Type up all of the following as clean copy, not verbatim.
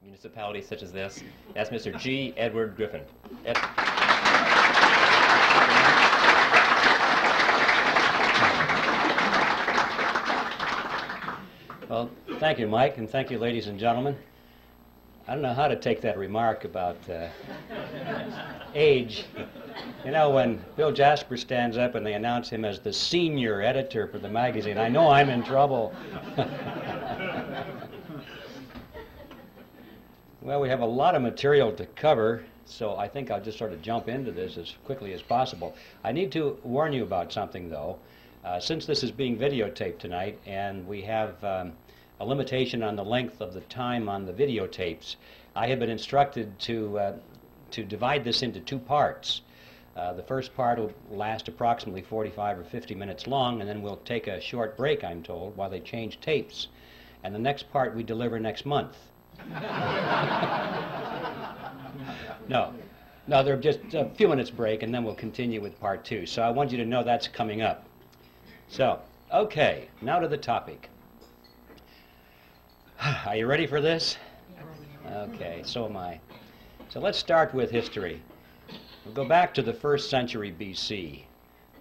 municipalities such as this. That's Mr. G. Edward Griffin. Well, thank you, Mike, and thank you, ladies and gentlemen. I don't know how to take that remark about age. You know, when Bill Jasper stands up and they announce him as the senior editor for the magazine, I know I'm in trouble. Well, we have a lot of material to cover, so I think I'll just sort of jump into this as quickly as possible. I need to warn you about something, though. Since this is being videotaped tonight, and we have a limitation on the length of the time on the videotapes, I have been instructed to divide this into two parts. The first part will last approximately 45 or 50 minutes long, and then we'll take a short break, I'm told, while they change tapes. And the next part we deliver next month. No, there are just a few minutes break, and then we'll continue with part two. So I want you to know that's coming up. So, okay, now to the topic. Are you ready for this? Okay, so am I. So let's start with history. We'll go back to the 1st century BC,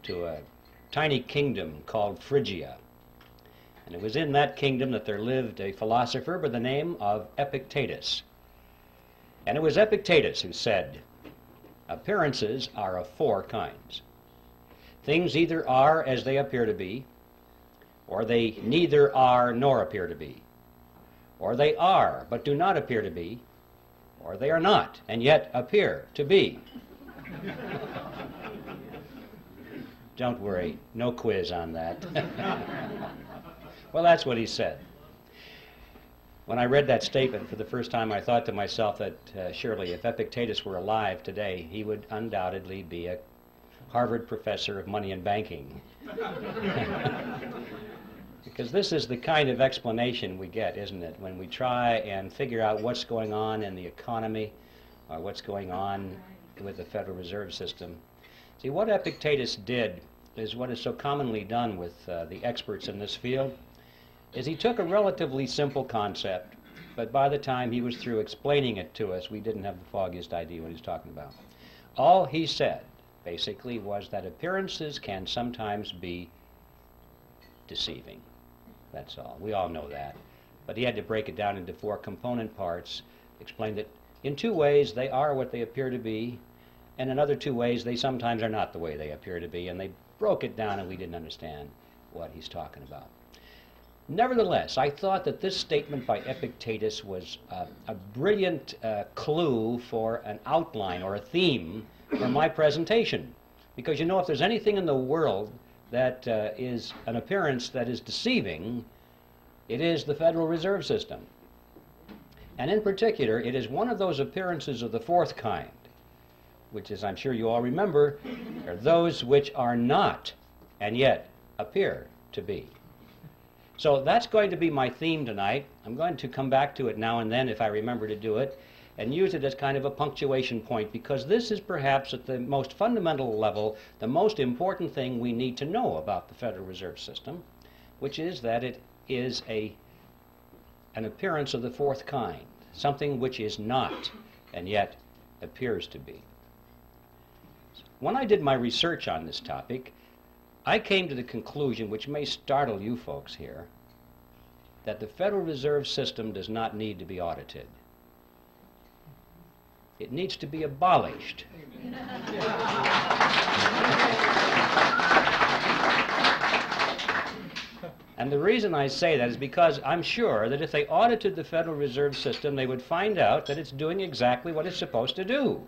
to a tiny kingdom called Phrygia. And it was in that kingdom that there lived a philosopher by the name of Epictetus. And it was Epictetus who said, appearances are of 4 kinds. Things either are as they appear to be, or they neither are nor appear to be, or they are but do not appear to be, or they are not and yet appear to be. Don't worry, no quiz on that. Well, that's what he said. When I read that statement for the first time, I thought to myself that surely if Epictetus were alive today, he would undoubtedly be a Harvard professor of money and banking. Because this is the kind of explanation we get, isn't it, when we try and figure out what's going on in the economy or what's going on with the Federal Reserve System. See, what Epictetus did is what is so commonly done with the experts in this field, is he took a relatively simple concept, but by the time he was through explaining it to us, we didn't have the foggiest idea what he was talking about. All he said, basically, was that appearances can sometimes be deceiving. That's all. We all know that. But he had to break it down into 4 component parts, explain that in 2 ways they are what they appear to be, and in other 2 ways they sometimes are not the way they appear to be, and they broke it down and we didn't understand what he's talking about. Nevertheless, I thought that this statement by Epictetus was a brilliant clue for an outline or a theme for my presentation. Because you know, if there's anything in the world that is an appearance that is deceiving, it is the Federal Reserve System. And in particular, it is one of those appearances of the 4th kind, which, as I'm sure you all remember, are those which are not and yet appear to be. So that's going to be my theme tonight. I'm going to come back to it now and then if I remember to do it, and use it as kind of a punctuation point, because this is perhaps at the most fundamental level the most important thing we need to know about the Federal Reserve System, which is that it is an appearance of the 4th kind, something which is not and yet appears to be. When I did my research on this topic, I came to the conclusion, which may startle you folks here, that the Federal Reserve System does not need to be audited. It needs to be abolished. And the reason I say that is because I'm sure that if they audited the Federal Reserve System, they would find out that it's doing exactly what it's supposed to do.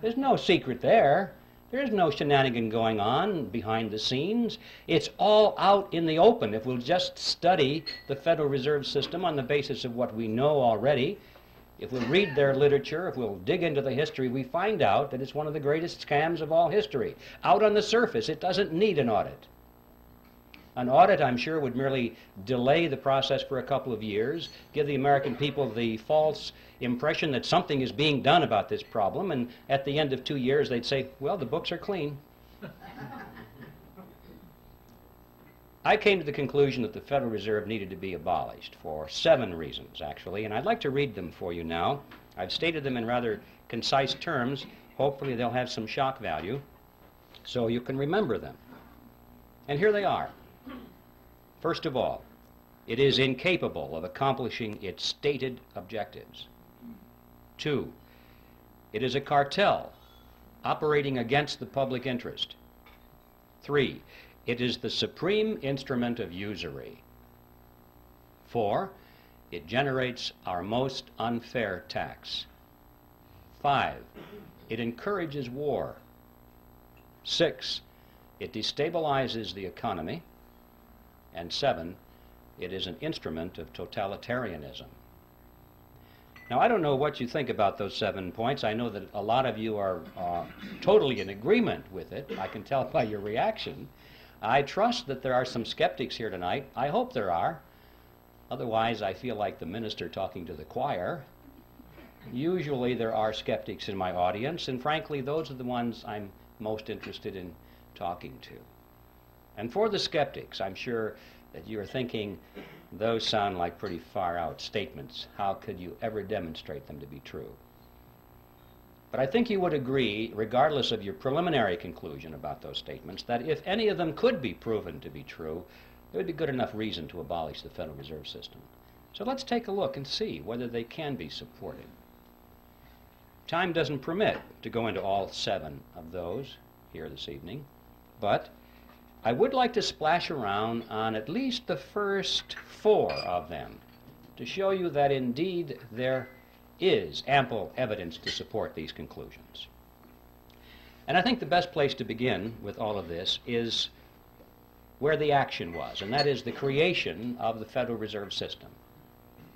There's no secret there. There's no shenanigan going on behind the scenes. It's all out in the open. If we'll just study the Federal Reserve System on the basis of what we know already, if we'll read their literature, if we'll dig into the history, we find out that it's one of the greatest scams of all history. Out on the surface, it doesn't need an audit. An audit, I'm sure, would merely delay the process for a couple of years, give the American people the false impression that something is being done about this problem, and at the end of 2 years they'd say, well, the books are clean. I came to the conclusion that the Federal Reserve needed to be abolished for 7 reasons, actually, and I'd like to read them for you now. I've stated them in rather concise terms. Hopefully they'll have some shock value so you can remember them. And here they are. First of all, it is incapable of accomplishing its stated objectives. 2, it is a cartel operating against the public interest. 3, it is the supreme instrument of usury. 4, it generates our most unfair tax. 5, it encourages war. 6, it destabilizes the economy. And 7, it is an instrument of totalitarianism. Now, I don't know what you think about those 7 points. I know that a lot of you are totally in agreement with it. I can tell by your reaction. I trust that there are some skeptics here tonight. I hope there are. Otherwise, I feel like the minister talking to the choir. Usually there are skeptics in my audience, and frankly, those are the ones I'm most interested in talking to. And for the skeptics, I'm sure that you are thinking, those sound like pretty far-out statements. How could you ever demonstrate them to be true? But I think you would agree, regardless of your preliminary conclusion about those statements, that if any of them could be proven to be true, there would be good enough reason to abolish the Federal Reserve System. So let's take a look and see whether they can be supported. Time doesn't permit to go into all 7 of those here this evening, but I would like to splash around on at least the first 4 of them to show you that indeed there is ample evidence to support these conclusions. And I think the best place to begin with all of this is where the action was, and that is the creation of the Federal Reserve System.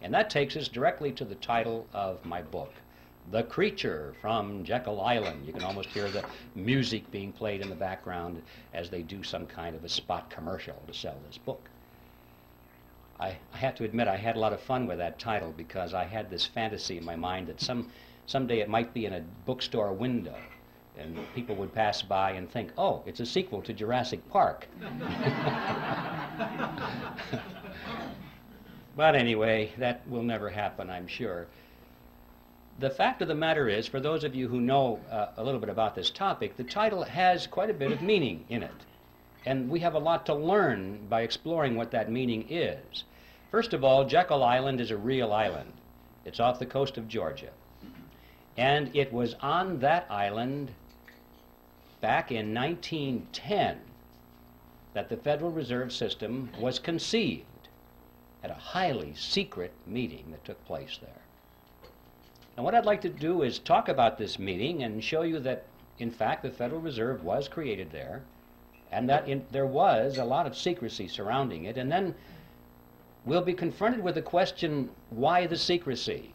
And that takes us directly to the title of my book, The Creature from Jekyll Island. You can almost hear the music being played in the background as they do some kind of a spot commercial to sell this book. I have to admit I had a lot of fun with that title because I had this fantasy in my mind that someday it might be in a bookstore window and people would pass by and think, oh, it's a sequel to Jurassic Park. But anyway, that will never happen, I'm sure. The fact of the matter is, for those of you who know a little bit about this topic, the title has quite a bit of meaning in it. And we have a lot to learn by exploring what that meaning is. First of all, Jekyll Island is a real island. It's off the coast of Georgia. And it was on that island back in 1910 that the Federal Reserve System was conceived at a highly secret meeting that took place there. And what I'd like to do is talk about this meeting and show you that, in fact, the Federal Reserve was created there, and that there was a lot of secrecy surrounding it. And then we'll be confronted with the question, why the secrecy?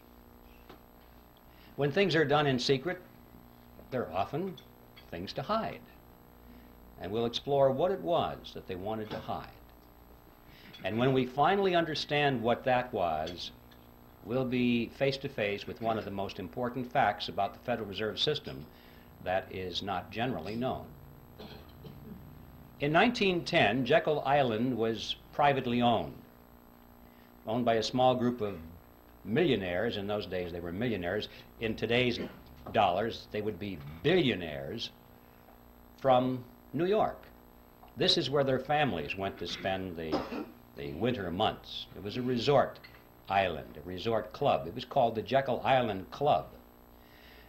When things are done in secret, there are often things to hide. And we'll explore what it was that they wanted to hide. And when we finally understand what that was, we'll be face to face with one of the most important facts about the Federal Reserve System that is not generally known. In 1910, Jekyll Island was privately owned by a small group of millionaires. In those days, they were millionaires. In today's dollars, they would be billionaires from New York. This is where their families went to spend the winter months. It was a resort island, a resort club. It was called the Jekyll Island Club.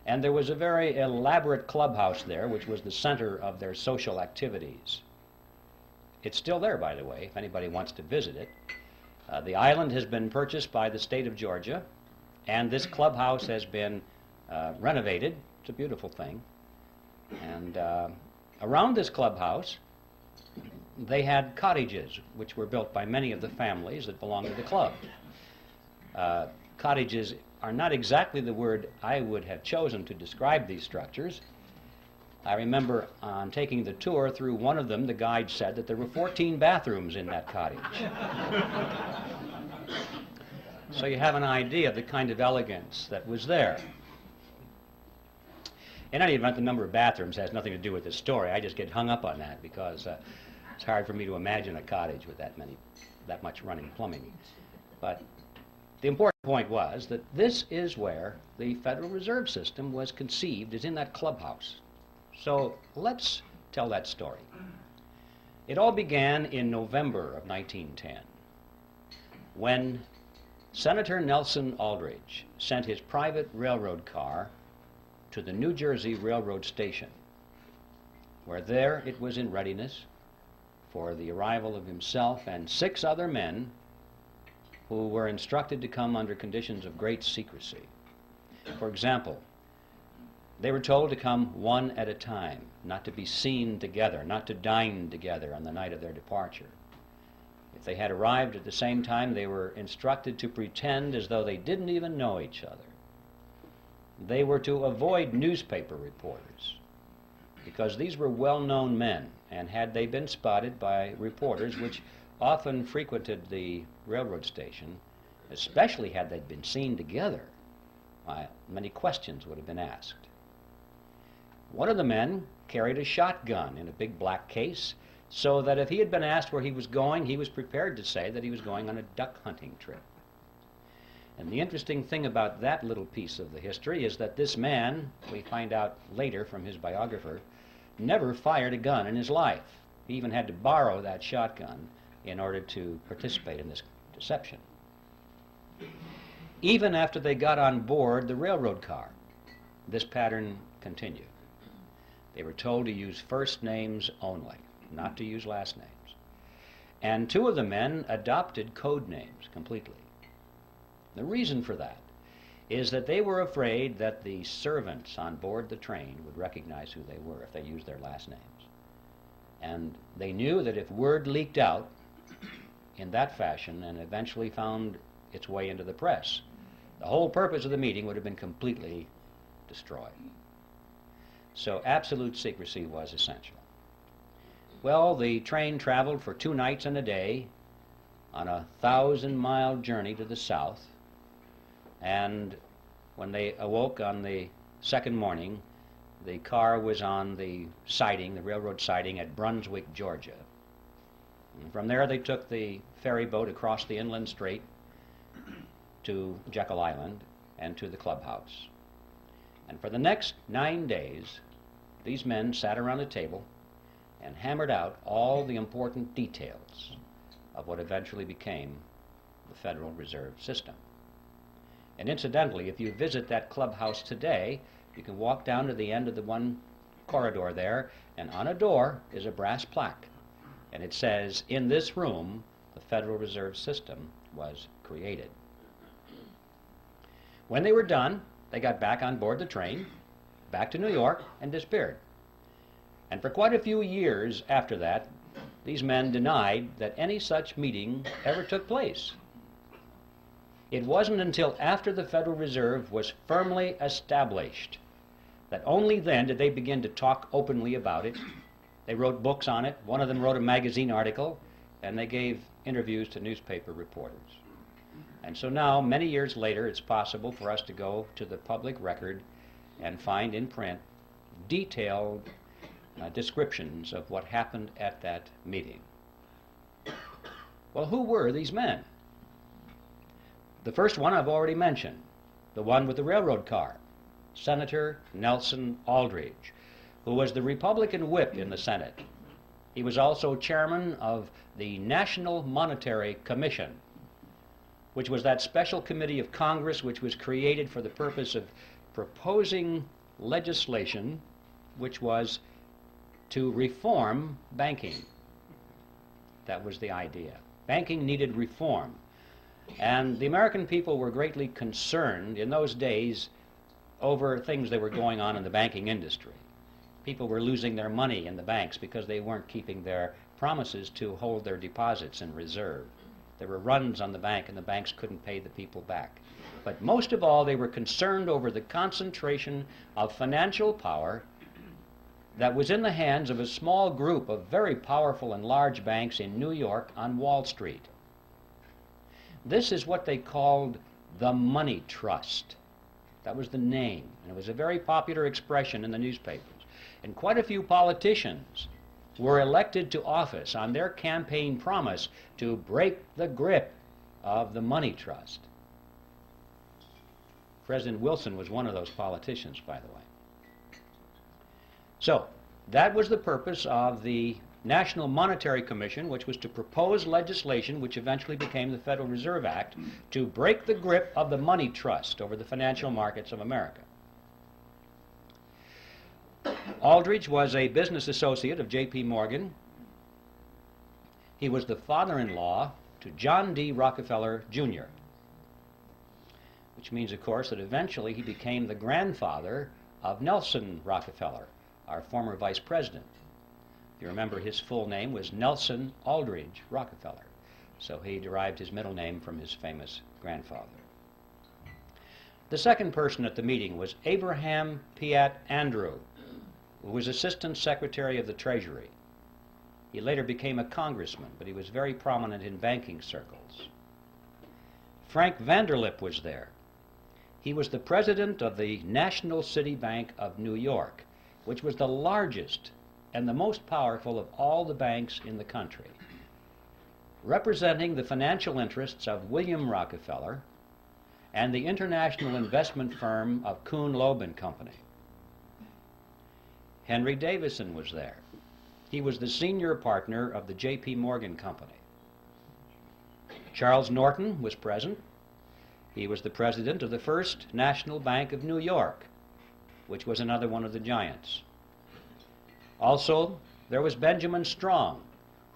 And there was a very elaborate clubhouse there, which was the center of their social activities. It's still there, by the way, if anybody wants to visit it. The island has been purchased by the state of Georgia, and this clubhouse has been renovated. It's a beautiful thing. And around this clubhouse, they had cottages, which were built by many of the families that belonged to the club. Cottages are not exactly the word I would have chosen to describe these structures. I remember on taking the tour through one of them, the guide said that there were 14 bathrooms in that cottage. So you have an idea of the kind of elegance that was there. In any event, the number of bathrooms has nothing to do with this story. I just get hung up on that because It's hard for me to imagine a cottage with that much running plumbing. But the important point was that this is where the Federal Reserve System was conceived, is in that clubhouse. So let's tell that story. It all began in November of 1910, when Senator Nelson Aldrich sent his private railroad car to the New Jersey Railroad Station, where there it was in readiness for the arrival of himself and 6 other men who were instructed to come under conditions of great secrecy. For example, they were told to come one at a time, not to be seen together, not to dine together on the night of their departure. If they had arrived at the same time, they were instructed to pretend as though they didn't even know each other. They were to avoid newspaper reporters, because these were well-known men, and had they been spotted by reporters, which often frequented the railroad station, especially had they been seen together, many questions would have been asked. One of the men carried a shotgun in a big black case, so that if he had been asked where he was going, he was prepared to say that he was going on a duck hunting trip. And the interesting thing about that little piece of the history is that this man, we find out later from his biographer, never fired a gun in his life. He even had to borrow that shotgun in order to participate in this deception. Even after they got on board the railroad car, this pattern continued. They were told to use first names only, not to use last names. And 2 of the men adopted code names completely. The reason for that is that they were afraid that the servants on board the train would recognize who they were if they used their last names. And they knew that if word leaked out in that fashion and eventually found its way into the press, the whole purpose of the meeting would have been completely destroyed. So absolute secrecy was essential. Well, the train traveled for 2 nights and a day on a 1,000-mile journey to the south, and when they awoke on the second morning, the car was on the siding, the railroad siding at Brunswick, Georgia. And from there they took the ferry boat across the inland strait to Jekyll Island and to the clubhouse. And for the next 9 days, these men sat around a table and hammered out all the important details of what eventually became the Federal Reserve System. And incidentally, if you visit that clubhouse today, you can walk down to the end of the one corridor there, and on a door is a brass plaque. And it says, "In this room, the Federal Reserve System was created." When they were done, they got back on board the train, back to New York, and disappeared. And for quite a few years after that, these men denied that any such meeting ever took place. It wasn't until after the Federal Reserve was firmly established that only then did they begin to talk openly about it. They wrote books on it. One of them wrote a magazine article, and they gave interviews to newspaper reporters. And so now, many years later, it's possible for us to go to the public record and find in print detailed descriptions of what happened at that meeting. Well, who were these men? The first one I've already mentioned, the one with the railroad car, Senator Nelson Aldrich, who was the Republican whip in the Senate. He was also chairman of the National Monetary Commission, which was that special committee of Congress which was created for the purpose of proposing legislation which was to reform banking. That was the idea. Banking needed reform. And the American people were greatly concerned in those days over things that were going on in the banking industry. People were losing their money in the banks because they weren't keeping their promises to hold their deposits in reserve. There were runs on the bank and the banks couldn't pay the people back. But most of all, they were concerned over the concentration of financial power that was in the hands of a small group of very powerful and large banks in New York on Wall Street. This is what they called the money trust. That was the name, and it was a very popular expression in the newspapers. And quite a few politicians were elected to office on their campaign promise to break the grip of the money trust. President Wilson was one of those politicians, by the way. So, that was the purpose of the National Monetary Commission, which was to propose legislation which eventually became the Federal Reserve Act to break the grip of the money trust over the financial markets of America. Aldrich was a business associate of J.P. Morgan. He was the father-in-law to John D. Rockefeller, Jr., which means, of course, that eventually he became the grandfather of Nelson Rockefeller, our former vice president. If you remember, his full name was Nelson Aldrich Rockefeller, so he derived his middle name from his famous grandfather. The second person at the meeting was Abraham Piatt Andrew, who was Assistant Secretary of the Treasury. He later became a congressman, but he was very prominent in banking circles. Frank Vanderlip was there. He was the president of the National City Bank of New York, which was the largest and the most powerful of all the banks in the country, representing the financial interests of William Rockefeller and the international investment firm of Kuhn, Loeb and Company. Henry Davison was there. He was the senior partner of the J.P. Morgan Company. Charles Norton was present. He was the president of the First National Bank of New York, which was another one of the giants. Also, there was Benjamin Strong,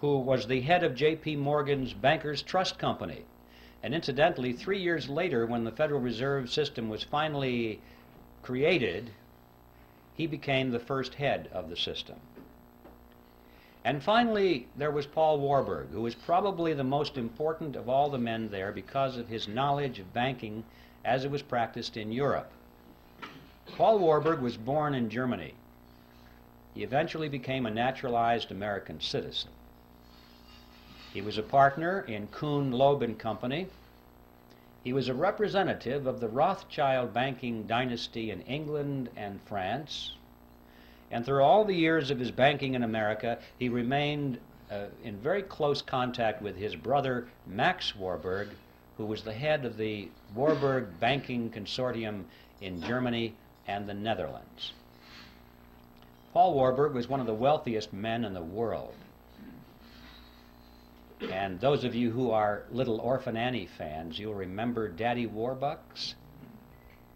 who was the head of J.P. Morgan's Bankers Trust Company. And incidentally, 3 years later, when the Federal Reserve System was finally created, he became the first head of the system. And finally, there was Paul Warburg, who was probably the most important of all the men there because of his knowledge of banking as it was practiced in Europe. Paul Warburg was born in Germany. He eventually became a naturalized American citizen. He was a partner in Kuhn, Loeb and Company. He was a representative of the Rothschild banking dynasty in England and France. And through all the years of his banking in America, he remained in very close contact with his brother, Max Warburg, who was the head of the Warburg Banking Consortium in Germany and the Netherlands. Paul Warburg was one of the wealthiest men in the world. And those of you who are Little Orphan Annie fans, you'll remember Daddy Warbucks.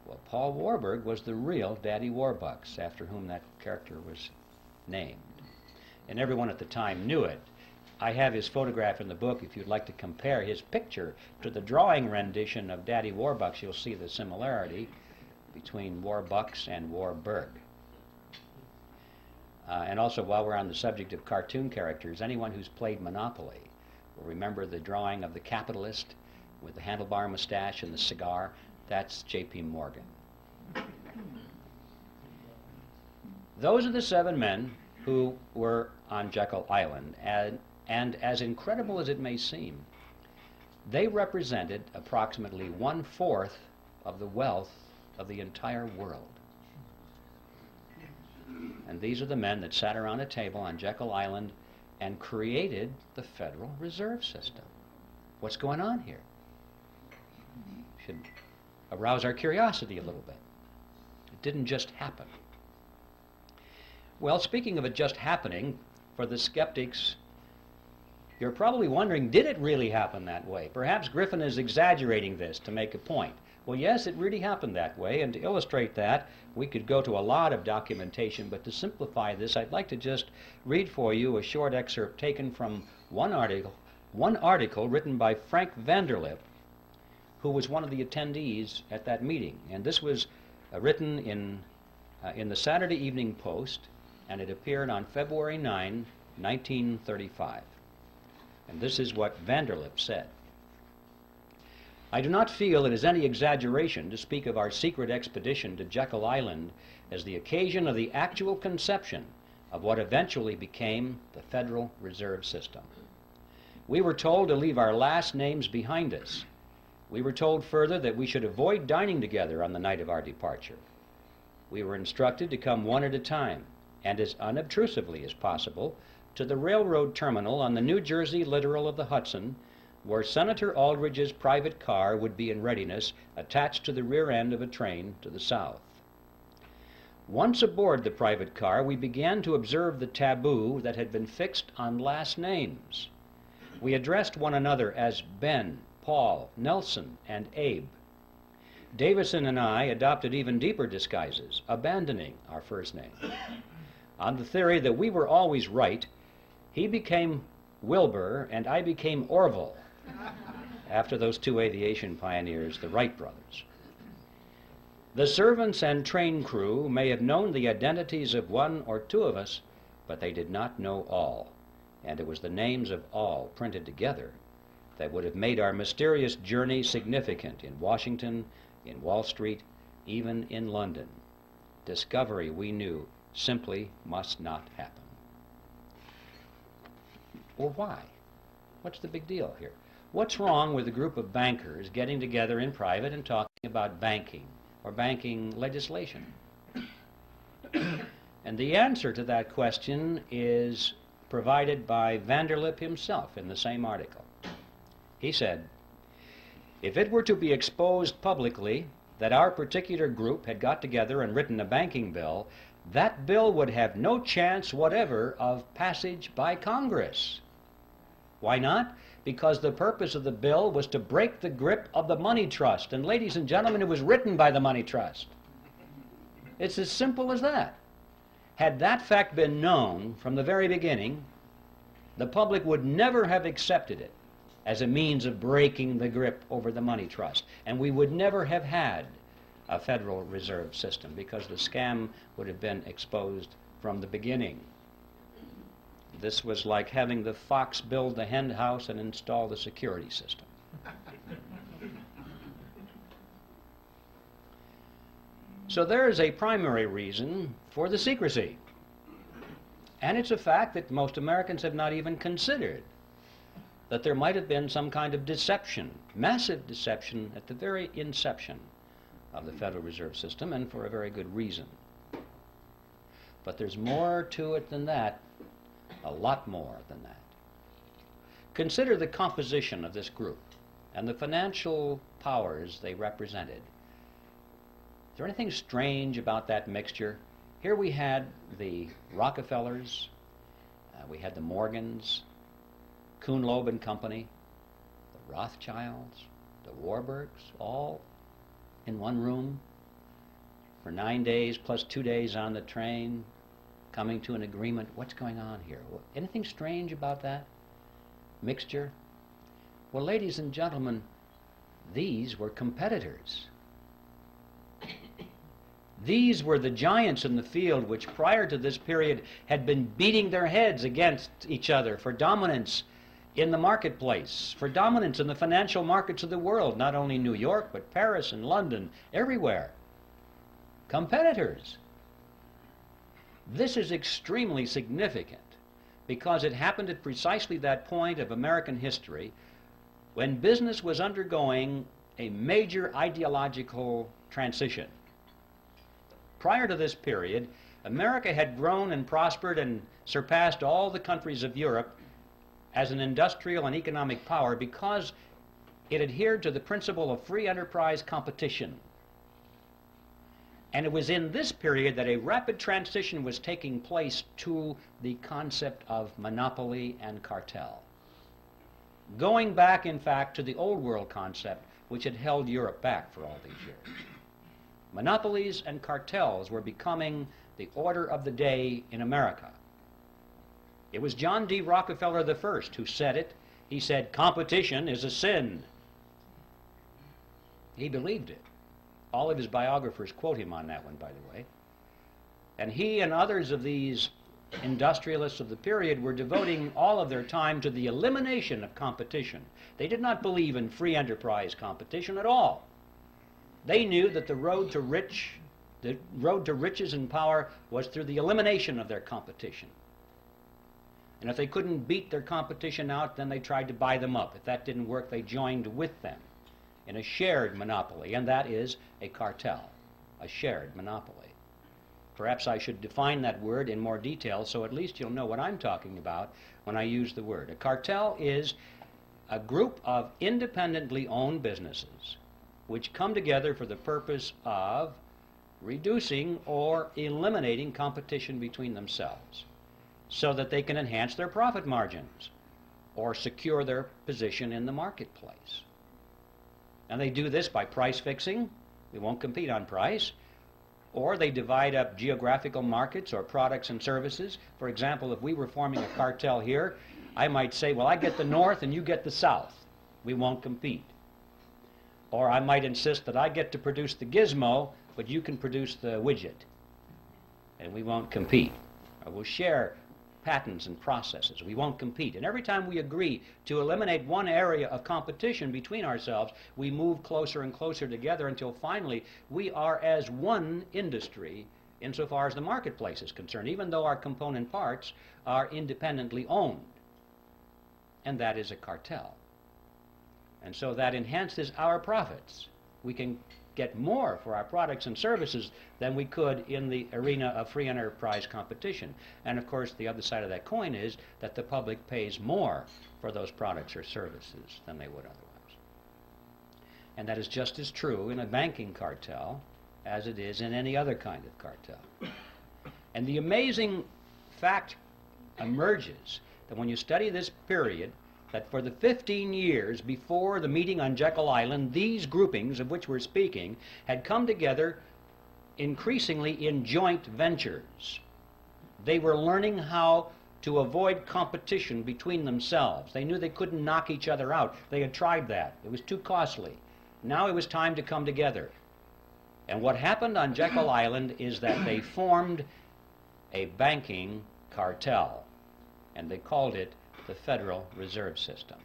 Well, Paul Warburg was the real Daddy Warbucks, after whom that character was named. And everyone at the time knew it. I have his photograph in the book. If you'd like to compare his picture to the drawing rendition of Daddy Warbucks, you'll see the similarity between Warbucks and Warburg. And also, while we're on the subject of cartoon characters, anyone who's played Monopoly will remember the drawing of the capitalist with the handlebar mustache and the cigar. That's J.P. Morgan. Those are the 7 men who were on Jekyll Island, and as incredible as it may seem, they represented approximately 1/4 of the wealth of the entire world. And these are the men that sat around a table on Jekyll Island and created the Federal Reserve System. What's going on here? Should arouse our curiosity a little bit. It didn't just happen. Well, speaking of it just happening, for the skeptics, you're probably wondering, did it really happen that way? Perhaps Griffin is exaggerating this to make a point. Well, yes, it really happened that way, and to illustrate that, we could go to a lot of documentation, but to simplify this, I'd like to just read for you a short excerpt taken from one article written by Frank Vanderlip, who was one of the attendees at that meeting. And this was written in the Saturday Evening Post, and it appeared on February 9, 1935. And this is what Vanderlip said. I do not feel it is any exaggeration to speak of our secret expedition to Jekyll Island as the occasion of the actual conception of what eventually became the Federal Reserve System. We were told to leave our last names behind us. We were told further that we should avoid dining together on the night of our departure. We were instructed to come one at a time, and as unobtrusively as possible, to the railroad terminal on the New Jersey littoral of the Hudson, where Senator Aldrich's private car would be in readiness, attached to the rear end of a train to the south. Once aboard the private car, we began to observe the taboo that had been fixed on last names. We addressed one another as Ben, Paul, Nelson, and Abe. Davison and I adopted even deeper disguises, abandoning our first name. On the theory that we were always right, he became Wilbur and I became Orville, after those two aviation pioneers, the Wright brothers. The servants and train crew may have known the identities of one or two of us, but they did not know all, and it was the names of all printed together that would have made our mysterious journey significant in Washington, in Wall Street, even in London. Discovery, we knew, simply must not happen. Well, why? What's the big deal here? What's wrong with a group of bankers getting together in private and talking about banking or banking legislation? And the answer to that question is provided by Vanderlip himself in the same article. He said, "If it were to be exposed publicly that our particular group had got together and written a banking bill, that bill would have no chance whatever of passage by Congress." Why not? Because the purpose of the bill was to break the grip of the money trust. And ladies and gentlemen, it was written by the money trust. It's as simple as that. Had that fact been known from the very beginning, the public would never have accepted it as a means of breaking the grip over the money trust. And we would never have had a Federal Reserve System because the scam would have been exposed from the beginning. This was like having the fox build the hen house and install the security system. So there is a primary reason for the secrecy. And it's a fact that most Americans have not even considered, that there might have been some kind of deception, massive deception at the very inception of the Federal Reserve System, and for a very good reason. But there's more to it than that, a lot more than that. Consider the composition of this group and the financial powers they represented. Is there anything strange about that mixture? Here we had the Rockefellers, we had the Morgans, Kuhn, Loeb and Company, the Rothschilds, the Warburgs, all in one room for 9 days plus 2 days on the train, coming to an agreement. What's going on here? Anything strange about that mixture? Well, ladies and gentlemen, these were competitors. These were the giants in the field which prior to this period had been beating their heads against each other for dominance in the marketplace, for dominance in the financial markets of the world, not only New York, but Paris and London, everywhere. Competitors. This is extremely significant because it happened at precisely that point of American history when business was undergoing a major ideological transition. Prior to this period, America had grown and prospered and surpassed all the countries of Europe as an industrial and economic power because it adhered to the principle of free enterprise competition. And it was in this period that a rapid transition was taking place to the concept of monopoly and cartel. Going back, in fact, to the old world concept which had held Europe back for all these years. Monopolies and cartels were becoming the order of the day in America. It was John D. Rockefeller I who said it. He said, "Competition is a sin." He believed it. All of his biographers quote him on that one, by the way. And he and others of these industrialists of the period were devoting all of their time to the elimination of competition. They did not believe in free enterprise competition at all. They knew that the road to riches and power was through the elimination of their competition. And if they couldn't beat their competition out, then they tried to buy them up. If that didn't work, they joined with them in a shared monopoly, and that is a cartel, a shared monopoly. Perhaps I should define that word in more detail so at least you'll know what I'm talking about when I use the word. A cartel is a group of independently owned businesses which come together for the purpose of reducing or eliminating competition between themselves so that they can enhance their profit margins or secure their position in the marketplace. And they do this by price fixing. They won't compete on price. Or they divide up geographical markets or products and services. For example, if we were forming a cartel here, I might say, well, I get the north and you get the south. We won't compete. Or I might insist that I get to produce the gizmo, but you can produce the widget. And we won't compete. Or we'll share patents and processes. We won't compete. And every time we agree to eliminate one area of competition between ourselves, we move closer and closer together until finally we are as one industry insofar as the marketplace is concerned, even though our component parts are independently owned. And that is a cartel. And so that enhances our profits. We can get more for our products and services than we could in the arena of free enterprise competition. And of course, the other side of that coin is that the public pays more for those products or services than they would otherwise. And that is just as true in a banking cartel as it is in any other kind of cartel. And the amazing fact emerges that when you study this period, that for the 15 years before the meeting on Jekyll Island, these groupings of which we're speaking had come together increasingly in joint ventures. They were learning how to avoid competition between themselves. They knew they couldn't knock each other out. They had tried that. It was too costly. Now it was time to come together. And what happened on Jekyll Island is that they formed a banking cartel, and they called it the Federal Reserve System.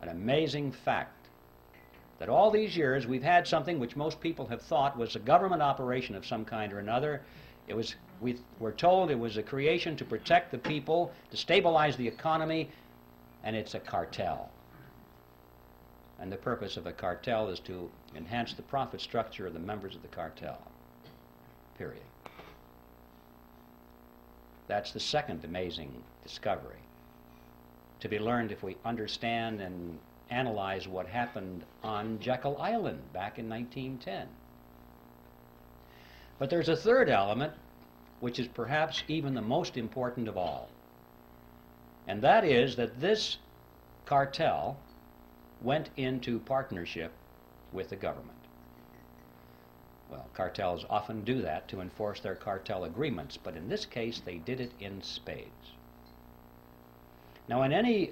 An amazing fact that all these years we've had something which most people have thought was a government operation of some kind or another. We were told it was a creation to protect the people, to stabilize the economy, and it's a cartel. And the purpose of a cartel is to enhance the profit structure of the members of the cartel. Period. That's the second amazing discovery, to be learned if we understand and analyze what happened on Jekyll Island back in 1910. But there's a third element, which is perhaps even the most important of all, and that is that this cartel went into partnership with the government. Well, cartels often do that to enforce their cartel agreements, but in this case they did it in spades. Now, in any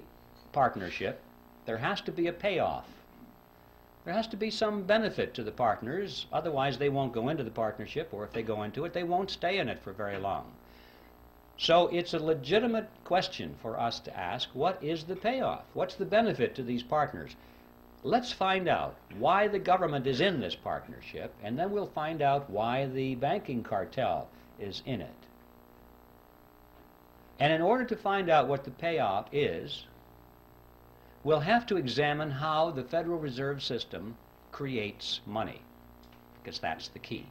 partnership, there has to be a payoff. There has to be some benefit to the partners, otherwise they won't go into the partnership, or if they go into it, they won't stay in it for very long. So it's a legitimate question for us to ask, what is the payoff? What's the benefit to these partners? Let's find out why the government is in this partnership, and then we'll find out why the banking cartel is in it. And in order to find out what the payoff is, we'll have to examine how the Federal Reserve System creates money, because that's the key.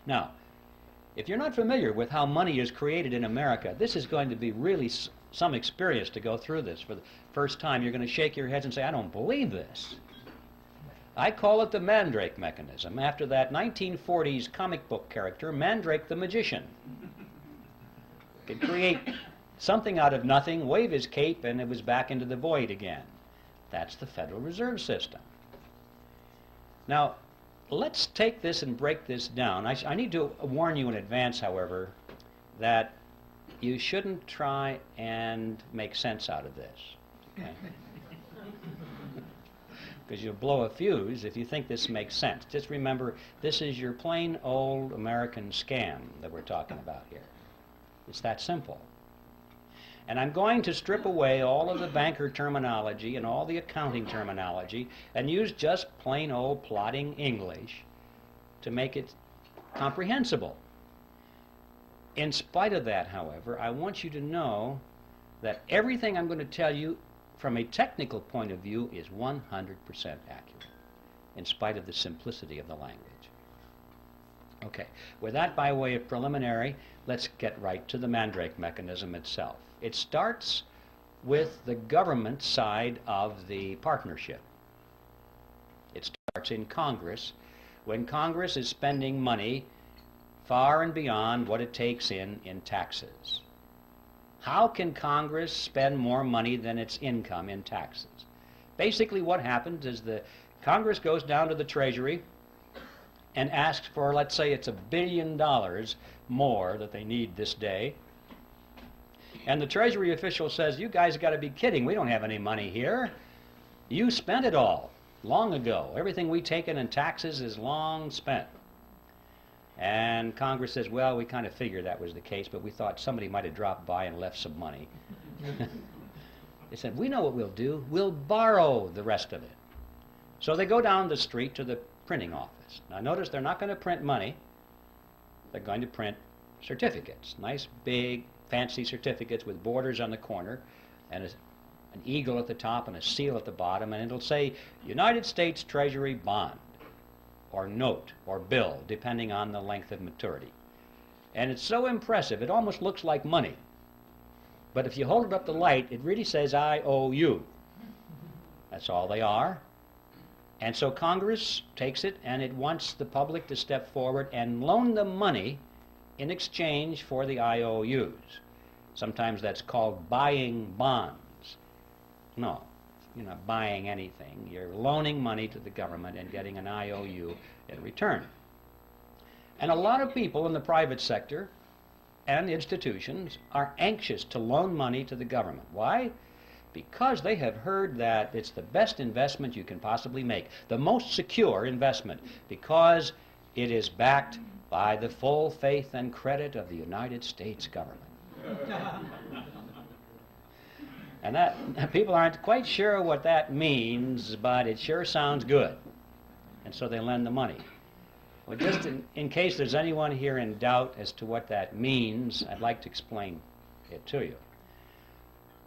Now, if you're not familiar with how money is created in America, this is going to be really some experience to go through this. For the first time, you're going to shake your heads and say, I don't believe this. I call it the Mandrake mechanism, after that 1940s comic book character, Mandrake the Magician. Could create something out of nothing, wave his cape, and it was back into the void again. That's the Federal Reserve System. Now, let's take this and break this down. I need to warn you in advance, however, that you shouldn't try and make sense out of this. Okay? Because you'll blow a fuse if you think this makes sense. Just remember, this is your plain old American scam that we're talking about here. It's that simple. And I'm going to strip away all of the banker terminology and all the accounting terminology and use just plain old plodding English to make it comprehensible. In spite of that, however, I want you to know that everything I'm going to tell you from a technical point of view is 100% accurate, in spite of the simplicity of the language. Okay, with that by way of preliminary, let's get right to the Mandrake mechanism itself. It starts with the government side of the partnership. It starts in Congress, when Congress is spending money far and beyond what it takes in taxes. How can Congress spend more money than its income in taxes? Basically what happens is the Congress goes down to the Treasury and asks for, let's say it's $1 billion more that they need this day. And the Treasury official says, you guys got to be kidding, we don't have any money here. You spent it all long ago. Everything we taken in taxes is long spent. And Congress says, well, we kind of figured that was the case, but we thought somebody might have dropped by and left some money. They said, we know what we'll do. We'll borrow the rest of it. So they go down the street to the printing office. Now notice they're not going to print money. They're going to print certificates. Nice, big, fancy certificates with borders on the corner and an eagle at the top and a seal at the bottom, and it'll say United States Treasury bond, or note, or bill, depending on the length of maturity. And it's so impressive, it almost looks like money. But if you hold it up to light, it really says I owe you. That's all they are. And so Congress takes it, and it wants the public to step forward and loan them money in exchange for the IOUs. Sometimes that's called buying bonds. No, you're not buying anything. You're loaning money to the government and getting an IOU in return. And a lot of people in the private sector and institutions are anxious to loan money to the government. Why? Because they have heard that it's the best investment you can possibly make, the most secure investment, because it is backed by the full faith and credit of the United States government. And that people aren't quite sure what that means, but it sure sounds good. And so they lend the money. Well, just in case there's anyone here in doubt as to what that means, I'd like to explain it to you.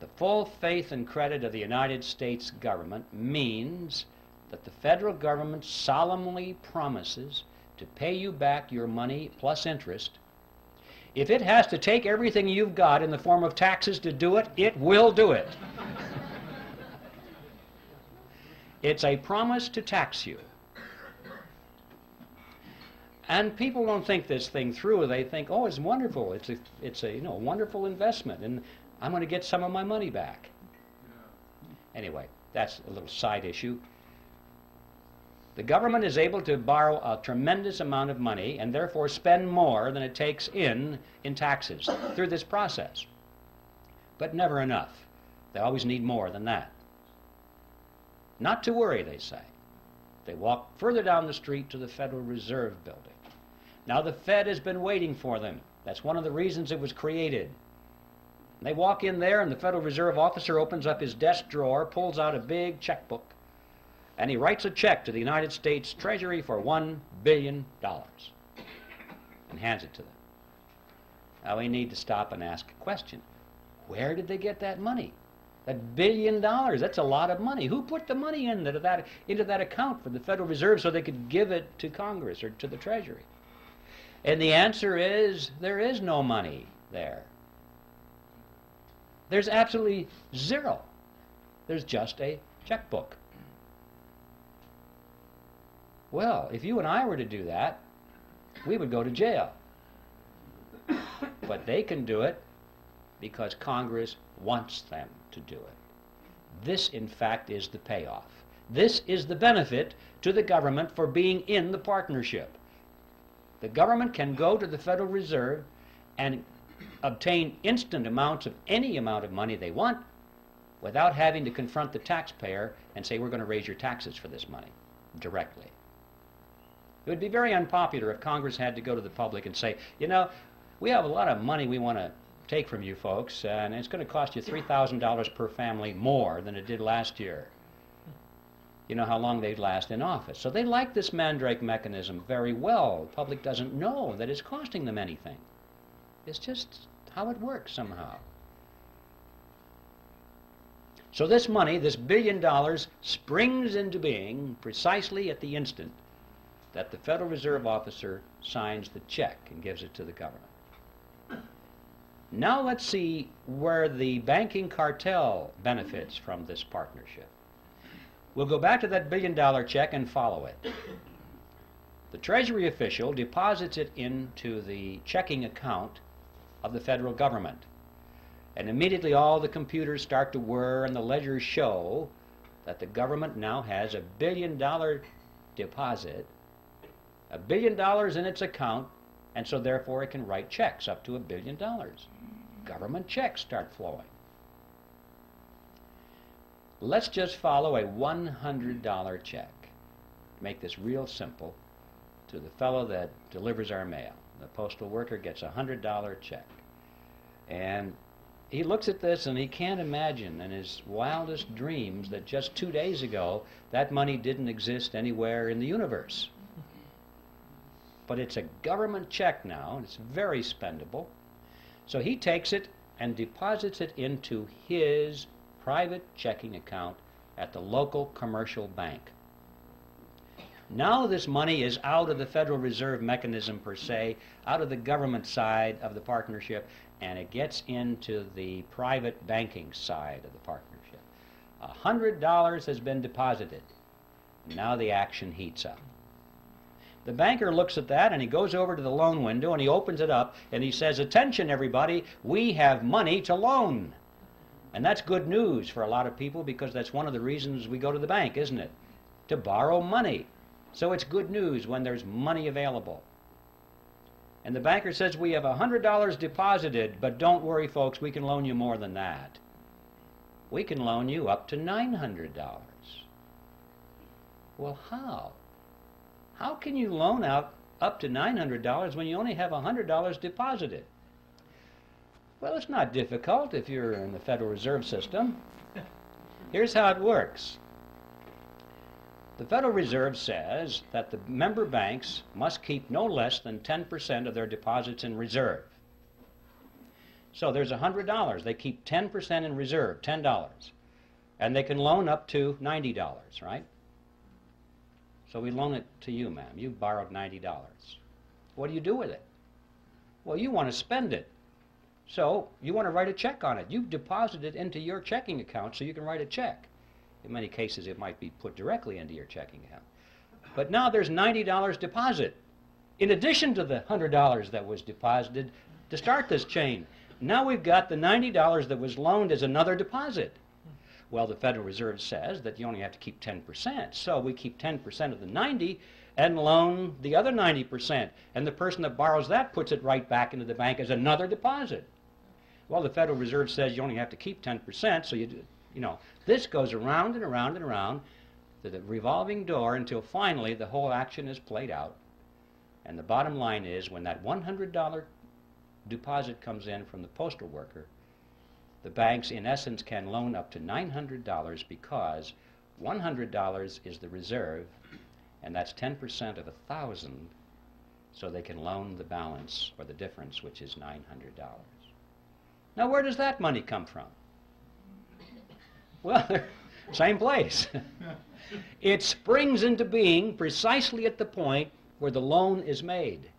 The full faith and credit of the United States government means that the federal government solemnly promises to pay you back your money plus interest. If it has to take everything you've got in the form of taxes to do it, it will do it. It's a promise to tax you. And people don't think this thing through. They think, oh, it's wonderful. It's a wonderful investment, and I'm going to get some of my money back. Anyway, that's a little side issue. The government is able to borrow a tremendous amount of money and therefore spend more than it takes in taxes through this process. But never enough. They always need more than that. Not to worry, they say. They walk further down the street to the Federal Reserve Building. Now the Fed has been waiting for them. That's one of the reasons it was created. They walk in there, and the Federal Reserve officer opens up his desk drawer, pulls out a big checkbook, and he writes a check to the United States Treasury for $1 billion and hands it to them. Now we need to stop and ask a question. Where did they get that money? That $1 billion, that's a lot of money. Who put the money into that account for the Federal Reserve so they could give it to Congress or to the Treasury? And the answer is, there is no money there. There's absolutely zero. There's just a checkbook. Well, if you and I were to do that, we would go to jail. But they can do it because Congress wants them to do it. This, in fact, is the payoff. This is the benefit to the government for being in the partnership. The government can go to the Federal Reserve and obtain instant amounts of any amount of money they want without having to confront the taxpayer and say, we're going to raise your taxes for this money directly. It would be very unpopular if Congress had to go to the public and say, we have a lot of money we want to take from you folks, and it's going to cost you $3,000 per family more than it did last year. You know how long they'd last in office. So they like this Mandrake mechanism very well. The public doesn't know that it's costing them anything. It's just how it works somehow. So this money, this $1 billion, springs into being precisely at the instant that the Federal Reserve officer signs the check and gives it to the government. Now let's see where the banking cartel benefits from this partnership. We'll go back to that billion-dollar check and follow it. The Treasury official deposits it into the checking account of the federal government. And immediately all the computers start to whir and the ledgers show that the government now has $1 billion deposit, $1 billion in its account, and so therefore it can write checks up to $1 billion. Government checks start flowing. Let's just follow a $100 check. Make this real simple to the fellow that delivers our mail. The postal worker gets a $100 check. And he looks at this and he can't imagine in his wildest dreams that just 2 days ago that money didn't exist anywhere in the universe. But it's a government check now, and it's very spendable. So he takes it and deposits it into his private checking account at the local commercial bank. Now this money is out of the Federal Reserve mechanism per se, out of the government side of the partnership, and it gets into the private banking side of the partnership. $100 has been deposited. Now the action heats up. The banker looks at that and he goes over to the loan window and he opens it up and he says, "Attention everybody, we have money to loan." And that's good news for a lot of people because that's one of the reasons we go to the bank, isn't it? To borrow money. So it's good news when there's money available. And the banker says, "We have $100 deposited, but don't worry folks, we can loan you more than that. We can loan you up to $900. Well, how? How can you loan out up to $900 when you only have $100 deposited? Well, it's not difficult if you're in the Federal Reserve System. Here's how it works. The Federal Reserve says that the member banks must keep no less than 10% of their deposits in reserve. So there's $100. They keep 10% in reserve, $10. And they can loan up to $90, right? So we loan it to you, ma'am. You borrowed $90. What do you do with it? Well, you want to spend it. So you want to write a check on it. You've deposited it into your checking account so you can write a check. In many cases, it might be put directly into your checking account. But now there's $90 deposit, in addition to the $100 that was deposited to start this chain. Now we've got the $90 that was loaned as another deposit. Well, the Federal Reserve says that you only have to keep 10%, so we keep 10% of the 90 and loan the other 90%, and the person that borrows that puts it right back into the bank as another deposit. Well, the Federal Reserve says you only have to keep 10%, so you know, this goes around and around and around to the revolving door until finally the whole action is played out. And the bottom line is when that $100 deposit comes in from the postal worker, the banks in essence can loan up to $900 because $100 is the reserve, and that's 10% of 1,000, so they can loan the balance or the difference, which is $900. Now where does that money come from? Well, same place. It springs into being precisely at the point where the loan is made.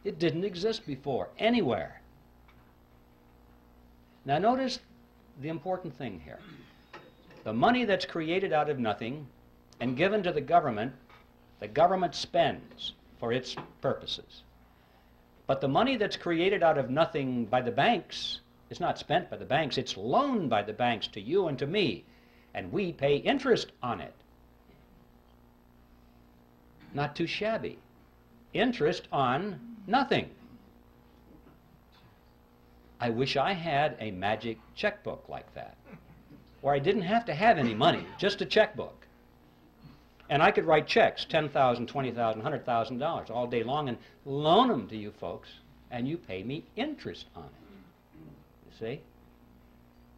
It didn't exist before, anywhere. Now notice the important thing here. The money that's created out of nothing and given to the government spends for its purposes. But the money that's created out of nothing by the banks is not spent by the banks, it's loaned by the banks to you and to me, and we pay interest on it. Not too shabby. Interest on nothing. I wish I had a magic checkbook like that, where I didn't have to have any money, just a checkbook. And I could write checks, $10,000, $20,000, $100,000 all day long and loan them to you folks, and you pay me interest on it. You see?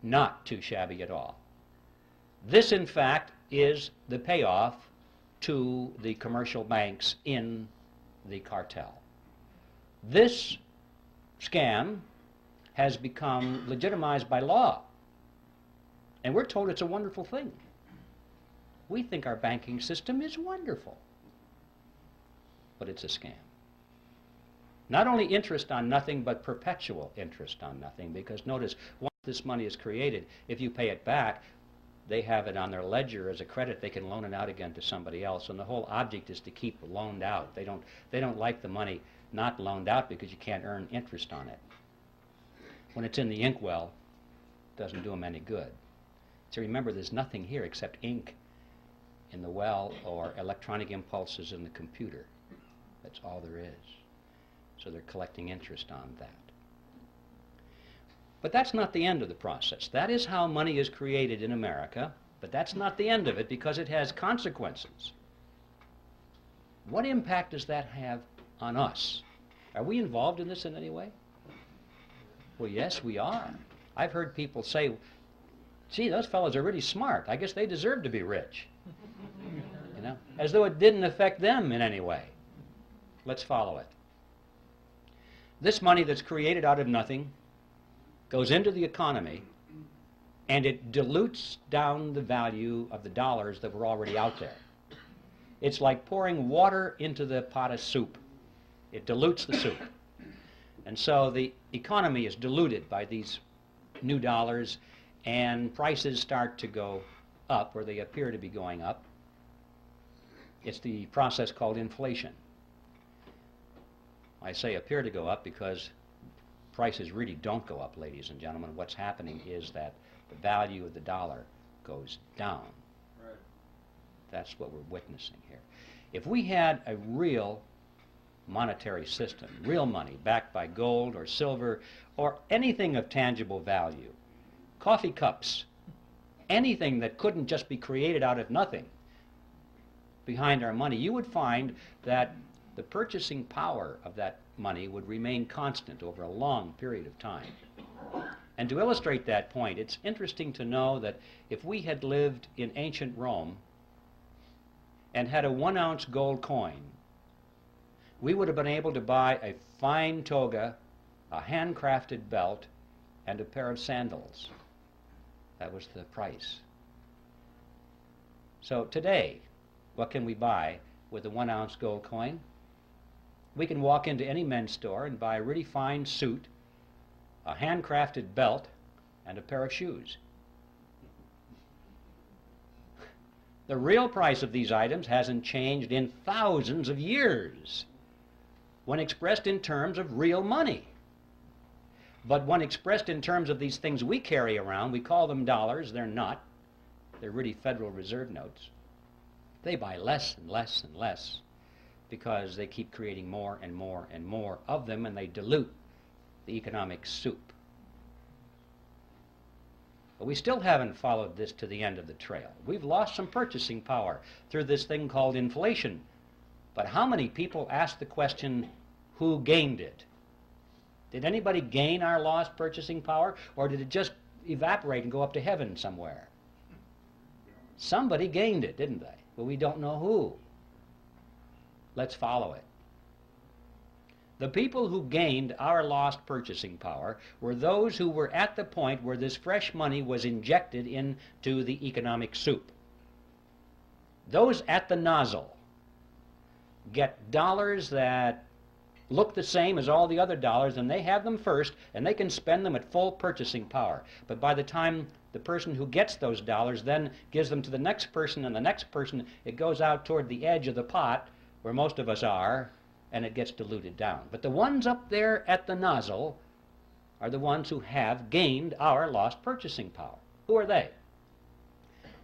Not too shabby at all. This, in fact, is the payoff to the commercial banks in the cartel. This scam has become legitimized by law, and we're told it's a wonderful thing. We think our banking system is wonderful. but it's a scam. Not only interest on nothing, but perpetual interest on nothing, because notice, once this money is created, if you pay it back, they have it on their ledger as a credit. They can loan it out again to somebody else, and the whole object is to keep loaned out. They don't like the money not loaned out because you can't earn interest on it. When it's in the inkwell, it doesn't do them any good. So remember, there's nothing here except ink in the well or electronic impulses in the computer. That's all there is. So they're collecting interest on that. But that's not the end of the process. That is how money is created in America, but that's not the end of it because it has consequences. What impact does that have on us? Are we involved in this in any way? Well, yes, we are. I've heard people say, gee, those fellows are really smart. I guess they deserve to be rich. You know, as though it didn't affect them in any way. Let's follow it. This money that's created out of nothing goes into the economy, and it dilutes down the value of the dollars that were already out there. It's like pouring water into the pot of soup. It dilutes the soup. And so the economy is diluted by these new dollars, and prices start to go up, or they appear to be going up. It's the process called inflation. I say appear to go up because prices really don't go up, ladies and gentlemen. What's happening is that the value of the dollar goes down. Right. That's what we're witnessing here. If we had a real monetary system, real money backed by gold or silver or anything of tangible value, coffee cups, anything that couldn't just be created out of nothing behind our money, you would find that the purchasing power of that money would remain constant over a long period of time. And to illustrate that point, it's interesting to know that if we had lived in ancient Rome and had a 1-ounce gold coin, we would have been able to buy a fine toga, a handcrafted belt, and a pair of sandals. That was the price. So today, what can we buy with a 1-ounce gold coin? We can walk into any men's store and buy a really fine suit, a handcrafted belt, and a pair of shoes. The real price of these items hasn't changed in thousands of years when expressed in terms of real money. But when expressed in terms of these things we carry around, we call them dollars. They're not. They're really Federal Reserve notes. They buy less and less and less because they keep creating more and more and more of them, and they dilute the economic soup. But we still haven't followed this to the end of the trail. We've lost some purchasing power through this thing called inflation. But how many people ask the question, who gained it? Did anybody gain our lost purchasing power, or did it just evaporate and go up to heaven somewhere? Somebody gained it, didn't they? But we don't know who. Let's follow it. The people who gained our lost purchasing power were those who were at the point where this fresh money was injected into the economic soup. Those at the nozzle get dollars that look the same as all the other dollars, and they have them first, and they can spend them at full purchasing power. But by the time the person who gets those dollars then gives them to the next person and the next person, it goes out toward the edge of the pot, where most of us are, and it gets diluted down. But the ones up there at the nozzle are the ones who have gained our lost purchasing power. Who are they?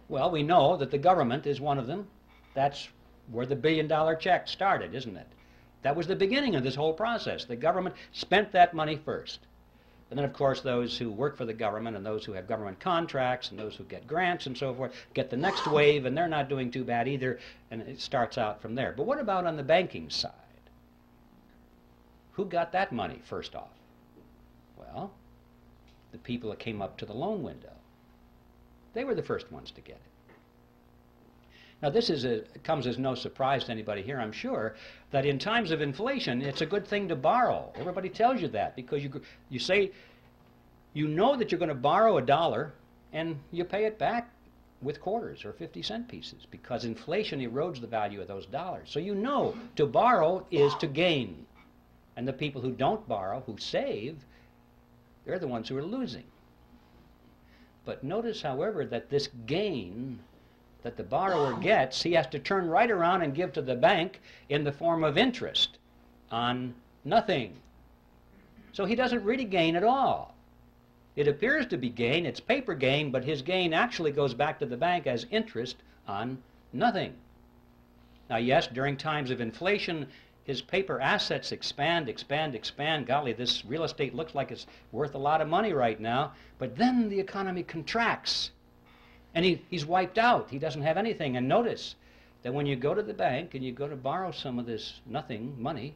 Well, we know that the government is one of them. That's where the billion-dollar check started, isn't it? That was the beginning of this whole process. The government spent that money first. And then, of course, those who work for the government and those who have government contracts and those who get grants and so forth get the next wave, and they're not doing too bad either, and it starts out from there. But what about on the banking side? Who got that money first off? Well, the people that came up to the loan window. They were the first ones to get it. Now, this comes as no surprise to anybody here, I'm sure, that in times of inflation, it's a good thing to borrow. Everybody tells you that because you say, you know that you're going to borrow $1 and you pay it back with quarters or 50-cent pieces because inflation erodes the value of those dollars. So you know to borrow is to gain. And the people who don't borrow, who save, they're the ones who are losing. But notice, however, that this gain that the borrower gets, he has to turn right around and give to the bank in the form of interest on nothing. So he doesn't really gain at all. It appears to be gain, it's paper gain, but his gain actually goes back to the bank as interest on nothing. Now yes, during times of inflation, his paper assets expand. Golly, this real estate looks like it's worth a lot of money right now, but then the economy contracts, and he's wiped out. He doesn't have anything. And notice that when you go to the bank and you go to borrow some of this nothing money,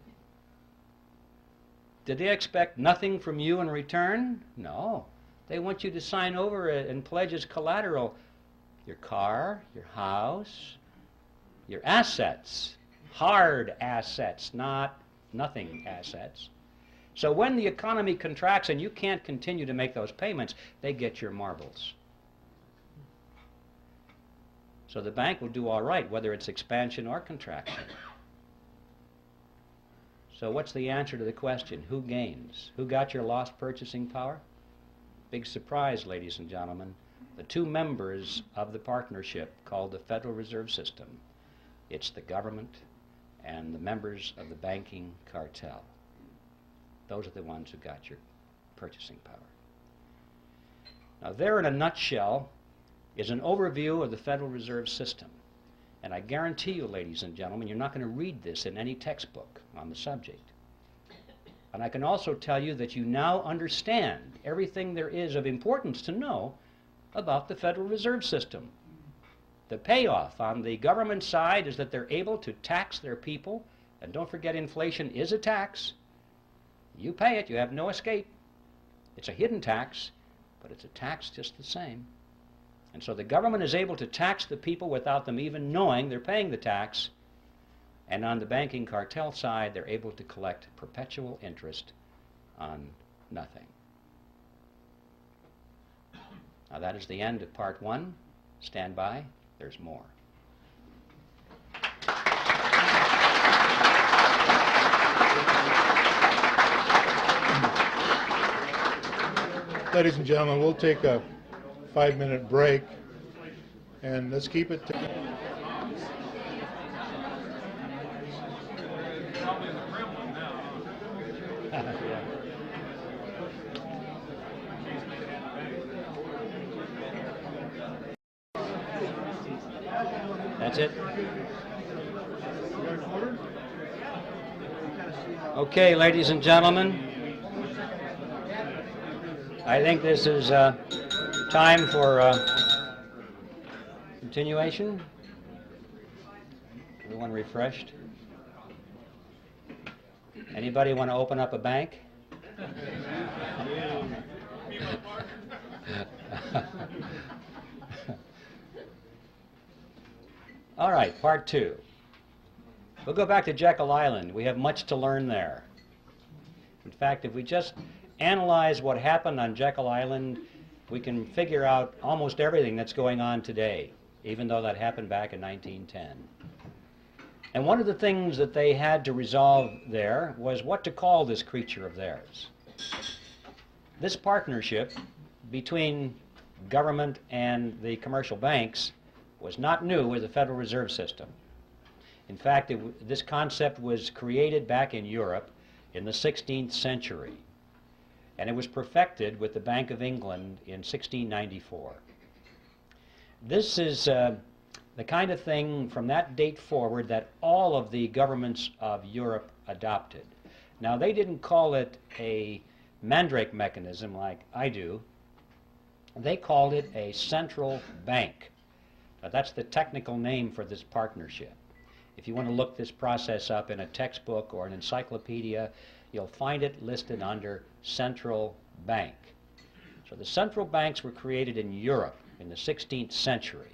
did they expect nothing from you in return? No. They want you to sign over and pledge as collateral your car, your house, your assets, hard assets, not nothing assets. So when the economy contracts and you can't continue to make those payments, they get your marbles. So the bank will do all right, whether it's expansion or contraction. So what's the answer to the question? Who gains? Who got your lost purchasing power? Big surprise, ladies and gentlemen. The two members of the partnership called the Federal Reserve System. It's the government and the members of the banking cartel. Those are the ones who got your purchasing power. Now there in a nutshell is an overview of the Federal Reserve System. And I guarantee you, ladies and gentlemen, you're not going to read this in any textbook on the subject. And I can also tell you that you now understand everything there is of importance to know about the Federal Reserve System. The payoff on the government side is that they're able to tax their people, and don't forget inflation is a tax. You pay it, you have no escape. It's a hidden tax, but it's a tax just the same. And so the government is able to tax the people without them even knowing they're paying the tax. And on the banking cartel side, they're able to collect perpetual interest on nothing. Now that is the end of part one. Stand by. There's more. Ladies and gentlemen, we'll take a 5-minute break, and let's keep it to... That's it? Okay, ladies and gentlemen, I think this is time for continuation. Everyone refreshed? Anybody want to open up a bank? All right, part two. We'll go back to Jekyll Island. We have much to learn there. In fact, if we just analyze what happened on Jekyll Island, we can figure out almost everything that's going on today, even though that happened back in 1910. And one of the things that they had to resolve there was what to call this creature of theirs. This partnership between government and the commercial banks was not new with the Federal Reserve System. In fact, this concept was created back in Europe in the 16th century, and it was perfected with the Bank of England in 1694. This is the kind of thing from that date forward that all of the governments of Europe adopted. Now, they didn't call it a mandrake mechanism like I do. They called it a central bank. Now, that's the technical name for this partnership. If you want to look this process up in a textbook or an encyclopedia, you'll find it listed under central bank. So the central banks were created in Europe in the 16th century.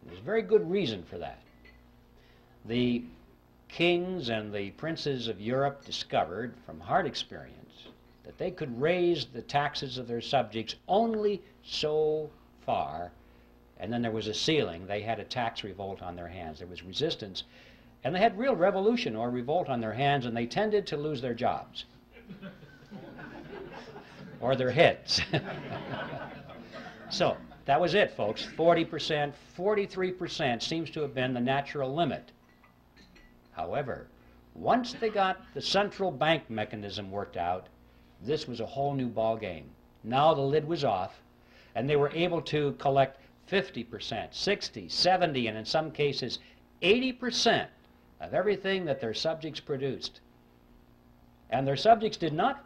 And there's very good reason for that. The kings and the princes of Europe discovered from hard experience that they could raise the taxes of their subjects only so far and then there was a ceiling. They had a tax revolt on their hands. There was resistance, and they had real revolution or revolt on their hands, and they tended to lose their jobs or their heads. So that was it, folks. 40%, 43% seems to have been the natural limit. However, once they got the central bank mechanism worked out, this was a whole new ball game. Now the lid was off, and they were able to collect 50%, 60, 70, and in some cases 80% of everything that their subjects produced. And their subjects did not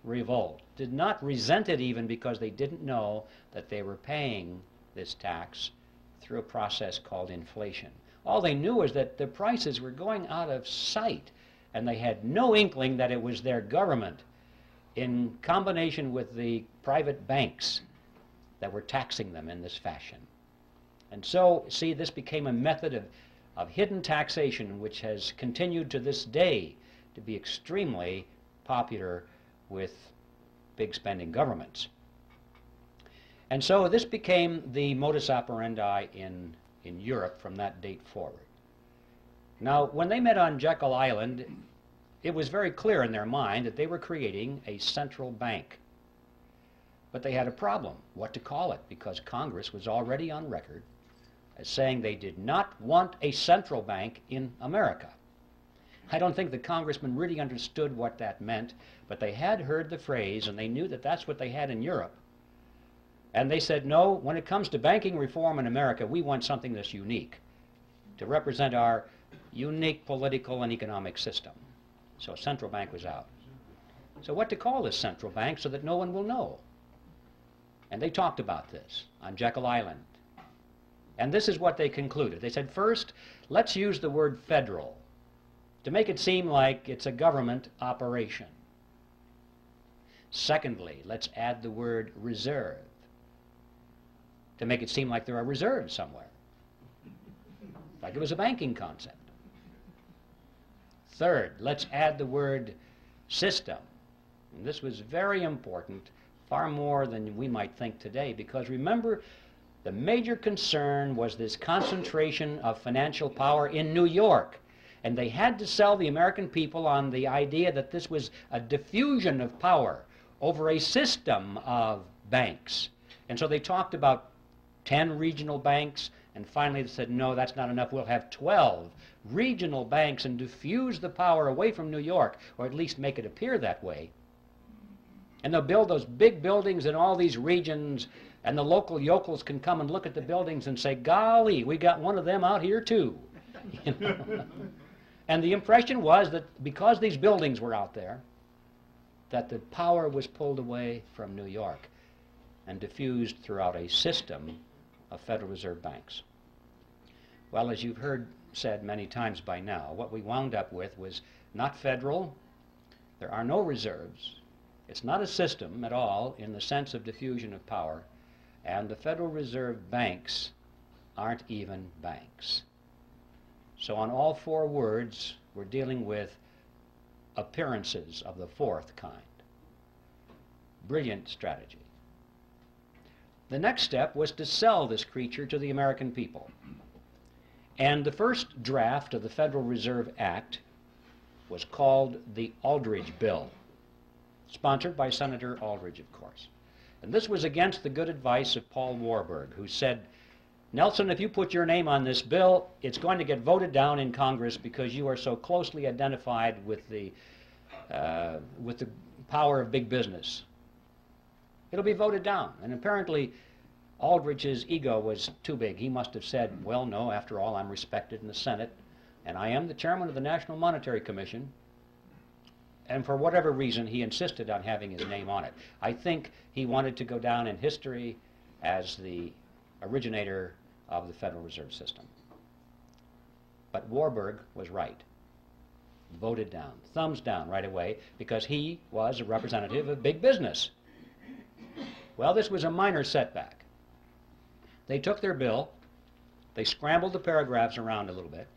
revolt, did not resent it even, because they didn't know that they were paying this tax through a process called inflation. All they knew was that the prices were going out of sight, and they had no inkling that it was their government in combination with the private banks that were taxing them in this fashion. And so, see, this became a method of hidden taxation which has continued to this day to be extremely popular with big spending governments. And so this became the modus operandi in Europe from that date forward. Now, when they met on Jekyll Island, it was very clear in their mind that they were creating a central bank. But they had a problem, what to call it, because Congress was already on record as saying they did not want a central bank in America. I don't think the congressmen really understood what that meant, but they had heard the phrase, and they knew that that's what they had in Europe. And they said, no, when it comes to banking reform in America, we want something that's unique to represent our unique political and economic system. So a central bank was out. So what to call this central bank so that no one will know? And they talked about this on Jekyll Island. And this is what they concluded. They said, first, let's use the word federal to make it seem like it's a government operation. Secondly, let's add the word reserve to make it seem like there are reserves somewhere, like it was a banking concept. Third, let's add the word system. And this was very important, far more than we might think today, because remember, the major concern was this concentration of financial power in New York. And they had to sell the American people on the idea that this was a diffusion of power over a system of banks. And so they talked about 10 regional banks, and finally they said, no, that's not enough. We'll have 12 regional banks and diffuse the power away from New York, or at least make it appear that way. And they'll build those big buildings in all these regions, and the local yokels can come and look at the buildings and say, golly, we got one of them out here too. You know? And the impression was that because these buildings were out there, that the power was pulled away from New York and diffused throughout a system of Federal Reserve banks. Well, as you've heard said many times by now, what we wound up with was not federal, there are no reserves, it's not a system at all in the sense of diffusion of power, and the Federal Reserve banks aren't even banks. So on all four words, we're dealing with appearances of the fourth kind. Brilliant strategy. The next step was to sell this creature to the American people. And the first draft of the Federal Reserve Act was called the Aldrich Bill, sponsored by Senator Aldrich, of course. And this was against the good advice of Paul Warburg, who said, Nelson, if you put your name on this bill, it's going to get voted down in Congress because you are so closely identified with the power of big business. It'll be voted down. And apparently, Aldrich's ego was too big. He must have said, well, no, after all, I'm respected in the Senate, and I am the chairman of the National Monetary Commission. And for whatever reason, he insisted on having his name on it. I think he wanted to go down in history as the originator of the Federal Reserve System. But Warburg was right. Voted down, thumbs down right away, because he was a representative of big business. Well, this was a minor setback. They took their bill, they scrambled the paragraphs around a little bit,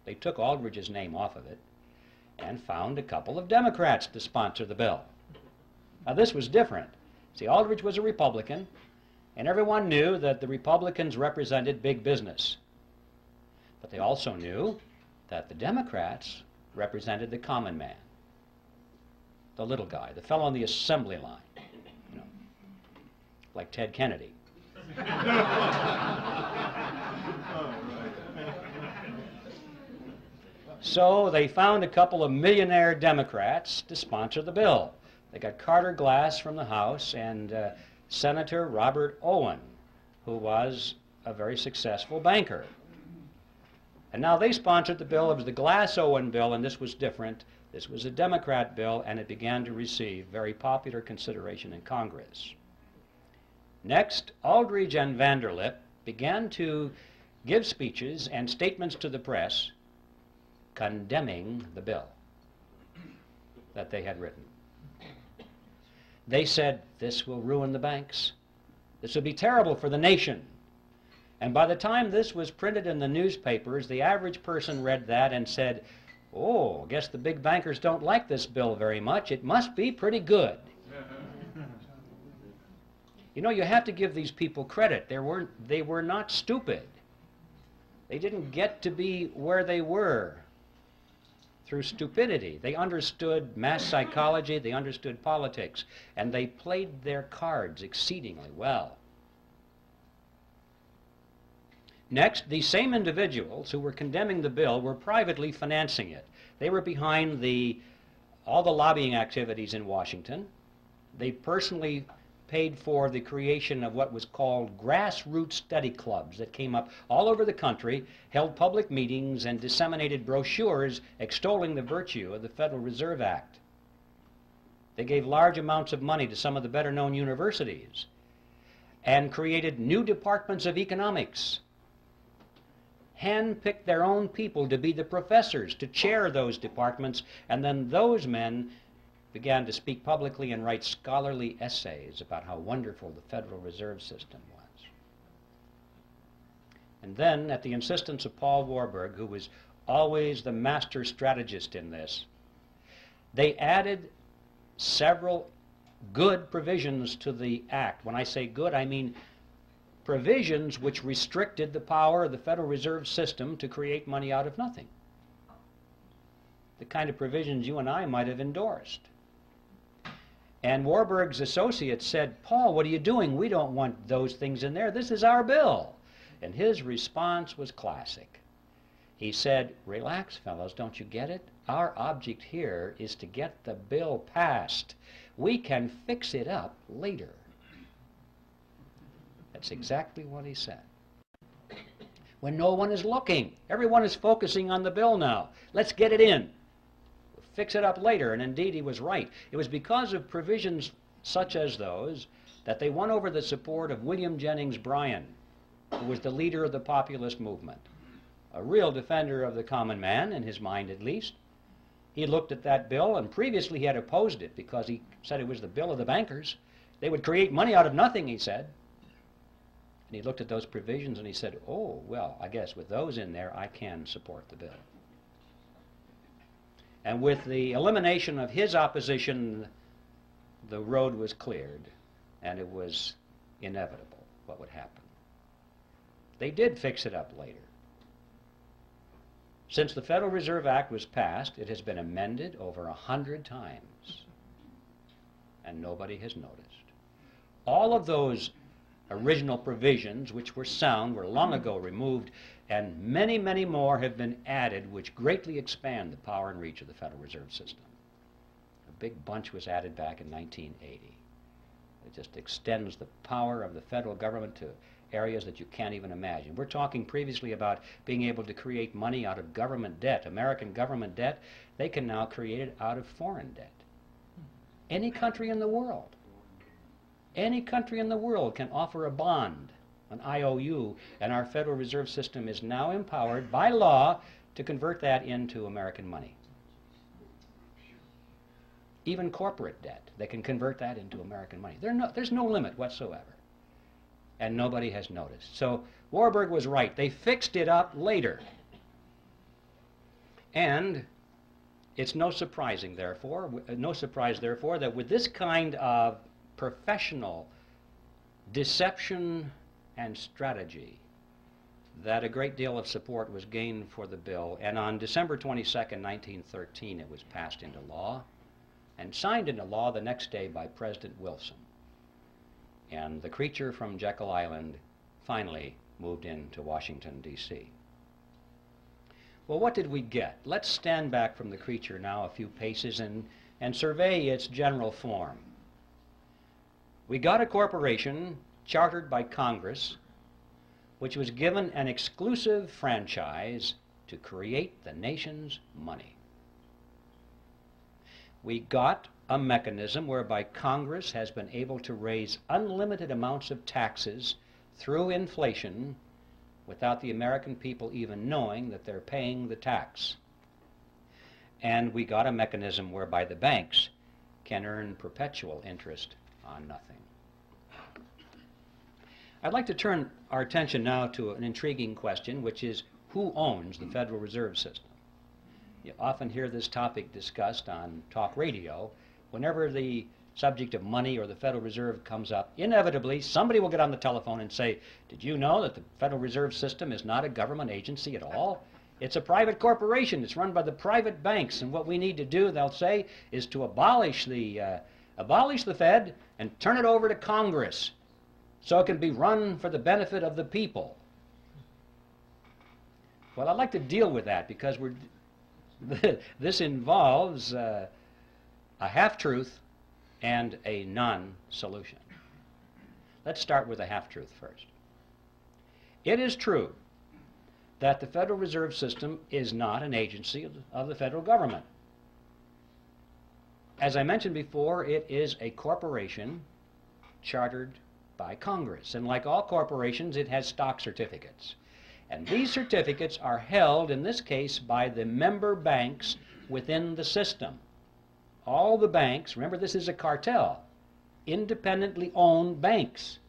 they took Aldrich's name off of it, and found a couple of Democrats to sponsor the bill. Now this was different. See, Aldrich was a Republican, And everyone knew that the Republicans represented big business. But they also knew that the Democrats represented the common man, the little guy, the fellow on the assembly line, you know, like Ted Kennedy. So they found a couple of millionaire Democrats to sponsor the bill. They got Carter Glass from the House and Senator Robert Owen, who was a very successful banker. And now they sponsored the bill. It was the Glass-Owen bill, and this was different. This was a Democrat bill, and it began to receive very popular consideration in Congress. Next, Aldrich and Vanderlip began to give speeches and statements to the press condemning the bill that they had written. They said, this will ruin the banks. This will be terrible for the nation. And by the time this was printed in the newspapers, the average person read that and said, oh, I guess the big bankers don't like this bill very much. It must be pretty good. You know, you have to give these people credit. They were not stupid. They didn't get to be where they were through stupidity. They understood mass psychology, they understood politics, and they played their cards exceedingly well. Next, these same individuals who were condemning the bill were privately financing it. They were behind all the lobbying activities in Washington. They personally paid for the creation of what was called grassroots study clubs that came up all over the country, held public meetings, and disseminated brochures extolling the virtue of the Federal Reserve Act. They gave large amounts of money to some of the better-known universities and created new departments of economics, handpicked their own people to be the professors, to chair those departments, and then those men began to speak publicly and write scholarly essays about how wonderful the Federal Reserve System was. And then, at the insistence of Paul Warburg, who was always the master strategist in this, they added several good provisions to the act. When I say good, I mean provisions which restricted the power of the Federal Reserve System to create money out of nothing. The kind of provisions you and I might have endorsed. And Warburg's associates said, Paul, what are you doing? We don't want those things in there. This is our bill. And his response was classic. He said, relax, fellows, don't you get it? Our object here is to get the bill passed. We can fix it up later. That's exactly what he said. When no one is looking, everyone is focusing on the bill now. Let's get it in. Fix it up later, and indeed he was right. It was because of provisions such as those that they won over the support of William Jennings Bryan, who was the leader of the populist movement, a real defender of the common man, in his mind at least. He looked at that bill, and previously he had opposed it because he said it was the bill of the bankers. They would create money out of nothing, he said. And he looked at those provisions and he said, oh, well, I guess with those in there, I can support the bill. And with the elimination of his opposition, the road was cleared, and it was inevitable what would happen. They did fix it up later. Since the Federal Reserve Act was passed, it has been amended over 100 times, and nobody has noticed. All of those original provisions, which were sound, were long ago removed, and many, many more have been added which greatly expand the power and reach of the Federal Reserve System. A big bunch was added back in 1980. It just extends the power of the federal government to areas that you can't even imagine. We're talking previously about being able to create money out of government debt, American government debt. They can now create it out of foreign debt. Any country in the world. Any country in the world can offer a bond, an IOU, and our Federal Reserve System is now empowered by law to convert that into American money. Even corporate debt, they can convert that into American money. There's no limit whatsoever. And nobody has noticed. So Warburg was right. They fixed it up later. And it's no surprise, therefore, that with this kind of professional deception and strategy that a great deal of support was gained for the bill, and on December 22nd, 1913, it was passed into law and signed into law the next day by President Wilson. And the creature from Jekyll Island finally moved into Washington, D.C. Well, what did we get? Let's stand back from the creature now a few paces and survey its general form. We got a corporation chartered by Congress, which was given an exclusive franchise to create the nation's money. We got a mechanism whereby Congress has been able to raise unlimited amounts of taxes through inflation without the American people even knowing that they're paying the tax. And we got a mechanism whereby the banks can earn perpetual interest on nothing. I'd like to turn our attention now to an intriguing question, which is who owns the Federal Reserve System? You often hear this topic discussed on talk radio. Whenever the subject of money or the Federal Reserve comes up, inevitably somebody will get on the telephone and say, did you know that the Federal Reserve System is not a government agency at all? It's a private corporation. It's run by the private banks, and what we need to do, they'll say, is to abolish the Fed and turn it over to Congress so it can be run for the benefit of the people. Well, I'd like to deal with that because this involves a half-truth and a non-solution. Let's start with a half-truth first. It is true that the Federal Reserve System is not an agency of the federal government. As I mentioned before, it is a corporation chartered by Congress, and like all corporations, it has stock certificates. And these certificates are held, in this case, by the member banks within the system. All the banks, remember this is a cartel, independently owned banks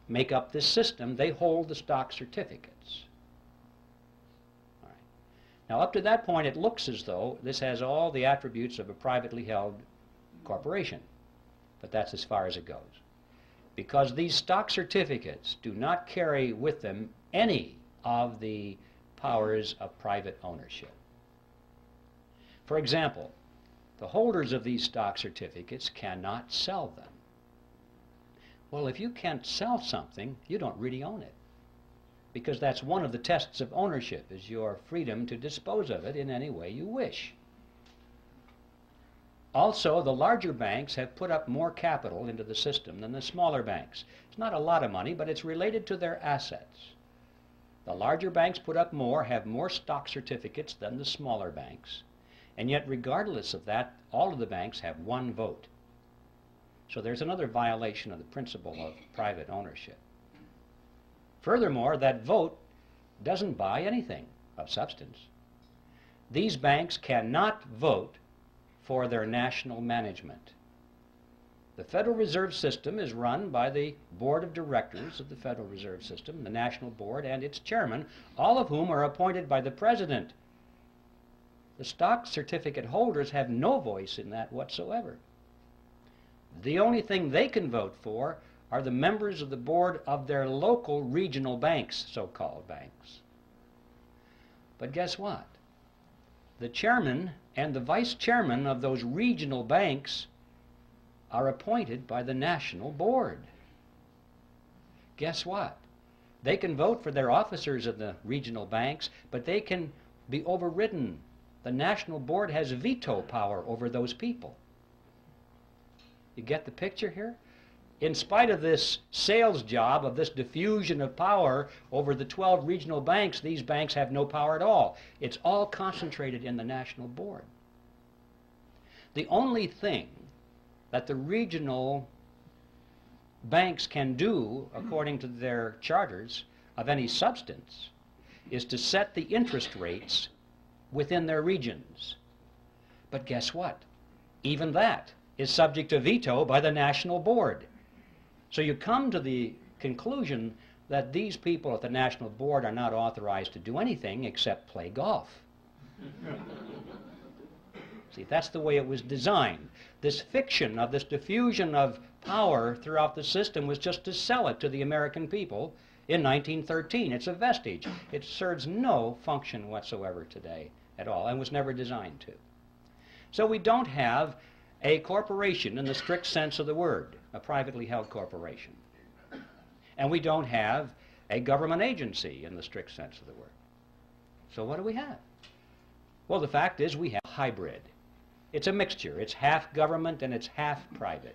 make up this system. They hold the stock certificates. All right. Now up to that point it looks as though this has all the attributes of a privately held corporation, but that's as far as it goes. Because these stock certificates do not carry with them any of the powers of private ownership. For example, the holders of these stock certificates cannot sell them. Well, if you can't sell something, you don't really own it, because that's one of the tests of ownership, is your freedom to dispose of it in any way you wish. Also, the larger banks have put up more capital into the system than the smaller banks. It's not a lot of money, but it's related to their assets. The larger banks put up more, have more stock certificates than the smaller banks. And yet, regardless of that, all of the banks have one vote. So there's another violation of the principle of private ownership. Furthermore, that vote doesn't buy anything of substance. These banks cannot vote for their national management. The Federal Reserve System is run by the Board of Directors of the Federal Reserve System, the National Board, and its chairman, all of whom are appointed by the President. The stock certificate holders have no voice in that whatsoever. The only thing they can vote for are the members of the board of their local regional banks, so-called banks. But guess what? The chairman and the vice chairman of those regional banks are appointed by the national board. Guess what? They can vote for their officers of the regional banks, but they can be overridden. The national board has veto power over those people. You get the picture here? In spite of this sales job, of this diffusion of power over the 12 regional banks, these banks have no power at all. It's all concentrated in the national board. The only thing that the regional banks can do, according to their charters, of any substance, is to set the interest rates within their regions. But guess what? Even that is subject to veto by the national board. So you come to the conclusion that these people at the national board are not authorized to do anything except play golf. See, that's the way it was designed. This fiction of this diffusion of power throughout the system was just to sell it to the American people in 1913. It's a vestige. It serves no function whatsoever today at all and was never designed to. So we don't have a corporation in the strict sense of the word, a privately held corporation. And we don't have a government agency in the strict sense of the word. So what do we have? Well, the fact is we have a hybrid. It's a mixture. It's half government and it's half private.